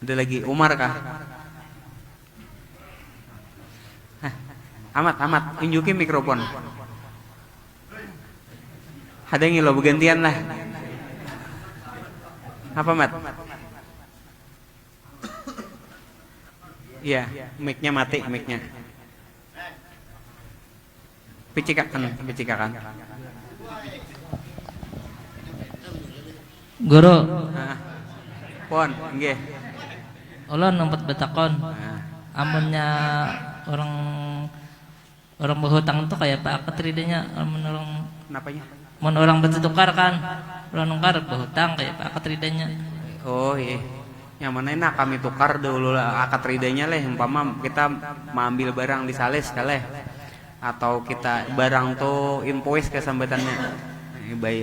Ada lagi Umar kah? Amat, tunjukin mikrofon. Ada yang lo bergantian lah. Apa Mat? Iya, mic-nya mati, mic-nya. Picikakan. Guru. Pon, nggih. Ulun nempat betakon. Amunnya orang berhutang tuh kayak Pak Akatridanya orang Kenapanya? Mun orang bertukar kan, orang nukar berhutang kayak Pak Akatridanya. Oh iya. Yang mana enak kami tukar dulu akad ridanya leh, umpama kita mengambil barang di sales kaleh. atau kita barang tuh invoice ke sambatannya,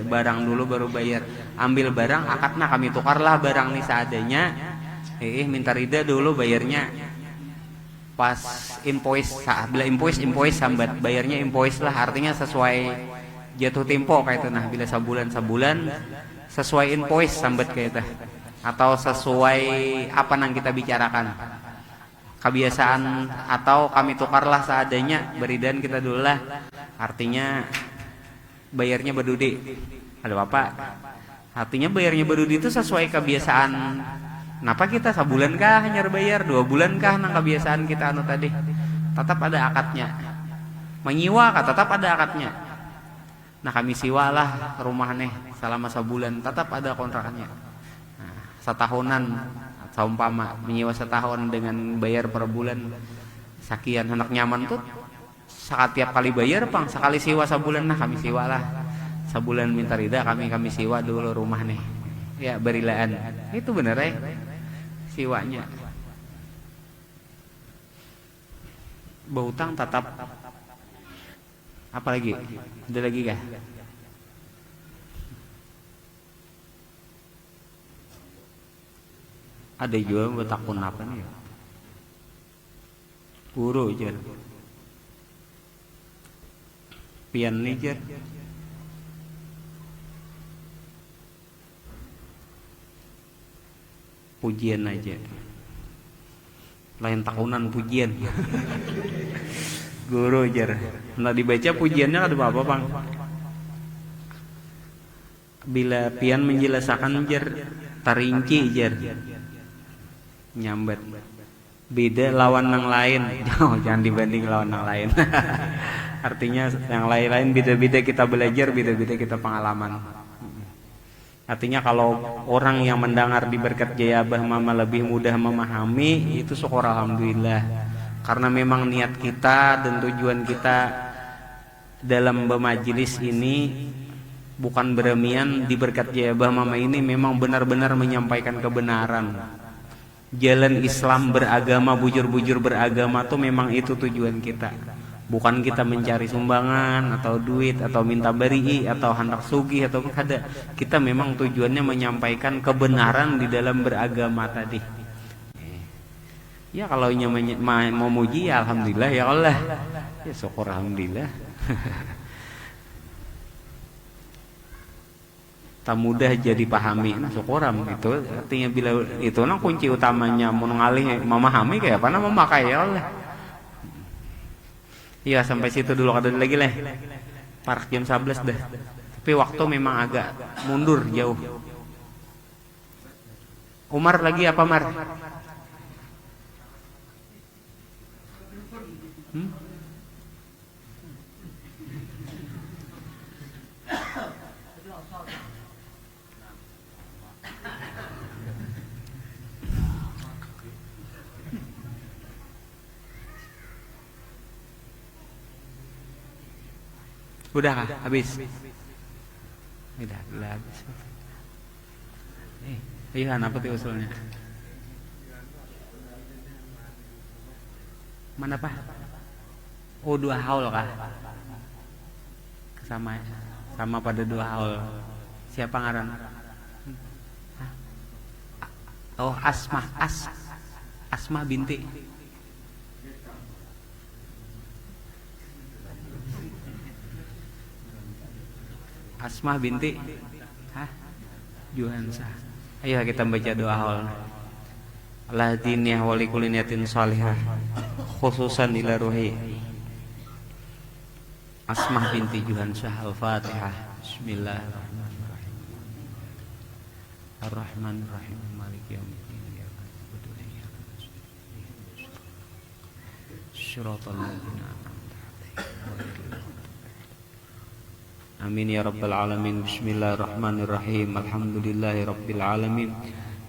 barang dulu baru bayar. Ambil barang akadna kami tukarlah barang nih seadanya, minta rida dulu bayarnya pas invoice, bila invoice sambat bayarnya invoice lah, artinya sesuai jatuh tempo kayak itu. Nah bila sabulan sesuai invoice sambat kayak itu, atau sesuai apa yang kita bicarakan kebiasaan, atau kami tukarlah seadanya beridan kita dulu lah, artinya bayarnya berdudi. Ada apa? Artinya bayarnya berdudi itu sesuai kebiasaan. Kenapa kita sebulan kah hanya bayar, 2 bulan kah nang kebiasaan kita anu tadi. Tetap ada akadnya. Menyiwa kah tetap ada akadnya. Nah kami siwalah rumah nih selama sebulan, tetap ada kontrakannya. Nah, setahunan, seumpama menyewa setahun dengan bayar per bulan sekian, anak nyaman tuh setiap kali bayar pang sekali siwa sebulan. Nah kami siwalah sebulan, minta rida kami siwa dulu rumah nih ya, berilaan itu bener ya siwanya. Berhutang tetap apa lagi, ada lagi kah? Ada juga bertakun apa nih, guru aja pian nih jar. Pujian aja, lain tahunan pujian. Guru jar, nah dibaca pujiannya ada apa bang? Bila pian menjelaskan jar tarinci jar, nyambat beda lawan yang lain. Jangan dibanding lawan yang lain. Artinya yang lain-lain beda-beda kita belajar, beda-beda kita pengalaman. Artinya kalau orang yang mendengar di Berkat Jaya Abah Mama lebih mudah memahami, itu syukur alhamdulillah. Karena memang niat kita dan tujuan kita dalam bermajelis ini bukan beremian. Di Berkat Jaya Abah Mama ini memang benar-benar menyampaikan kebenaran. Jalan Islam beragama, bujur-bujur beragama tuh memang itu tujuan kita. Bukan kita mencari sumbangan atau duit atau minta beri atau hendak sugih atau kada. Kita memang tujuannya menyampaikan kebenaran di dalam beragama tadi. Ya kalau mau muji ya alhamdulillah ya Allah. Ya syukur alhamdulillah. Tak mudah jadi pahami, nah syukuram itu artinya bila itu nah kunci utamanya mau ngalih memahami kayak apa, memakai ya Allah. Iya sampai situ dulu, ada lagi lah. Parak jam 11 dah. Tapi waktu memang agak mundur jauh. Umar lagi apa Mar? Udah kah? Habis? Udah habis. Iya, apa tuh usulnya? Mana Pak? Oh 2 haul kah? Sama pada 2 haul. Siapa ngaran? Oh Asma binti. Asma binti Juhansa. Ayo kita baca doa haul. Lahdiniyah wali kuliniyatin salihah khususan ila ruhi Asma binti Juhansa. Al-Fatihah. Bismillahirrahmanirrahim. Ar-Rahmanirrahim. Maliki yaumiddin. Iyyaka na'budu wa iyyaka nasta'in. Shiratal ladzina an'amta 'alaihim. Amin ya rabbal alamin. Bismillahirrahmanirrahim. Alhamdulillahi rabbil alamin.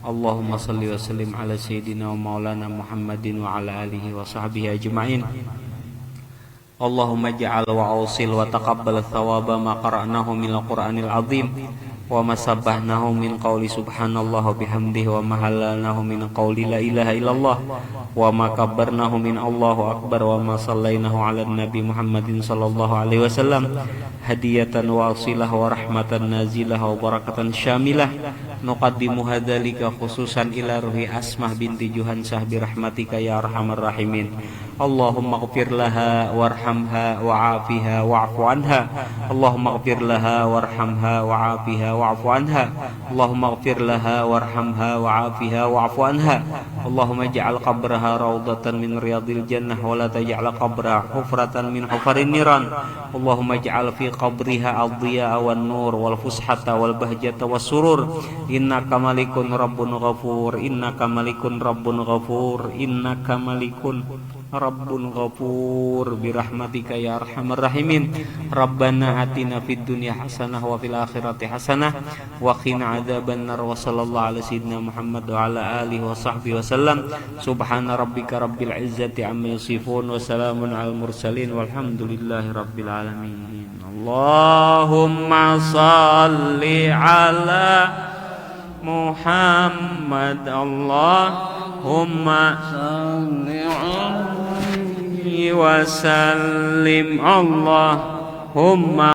Allahumma salli wa sallim ala sayyidina wa maulana Muhammadin wa ala alihi wa sahbihi ajma'in. Allahumma ja'al wa awsil wa taqabbal thawaba ma qara'nahu minal Qur'anil azim wa ma sabbahnahu min qawli subhanallah wa bihamdihi wa ma halalnahu min qawli la ilaha illallah wa ma kabbarnahu min Allahu akbar wa ma sallainahu ala nabi Muhammadin sallallahu alaihi wasallam hadiyatan wa asilah wa rahmatan nazilah wa barakatan syamilah nuqaddimu hadzalika khususan ila ruhi Asmah binti Juhansah bi rahmatika ya arhamar rahimin. Allahumma ighfir laha warhamha wa'afiha wa'fu anha. Allahumma ighfir laha warhamha wa'afiha wa'fu anha. Allahumma ighfir laha warhamha wa'afiha wa'fu anha. Allahumma ij'al qabraha rawdatan min riyadil jannah wa la taj'al qabraha hufratan min hufarin niran. Allahumma ij'al fi qabriha ad-diya'a wan nur wal fushata wal bahjata was surur. Innaka malikun rabbun ghafur. Innaka malikun rabbun ghafur. Innaka malikun rabbun ghafur birahmatika ya arhamar rahimin. Rabbana atina fid dunya hasanah wa fil akhirati hasanah wa qina adzabannar. Wa sallallahu ala sayyidina Muhammad wa ala alihi wa sahbihi wasallam. Subhana rabbika rabbil izzati amma yasifun wa salamun alal mursalin walhamdulillahi rabbil alamin. Allahumma salli ala Muhammad. Allahumma salli alaihi wa sallim. Allahumma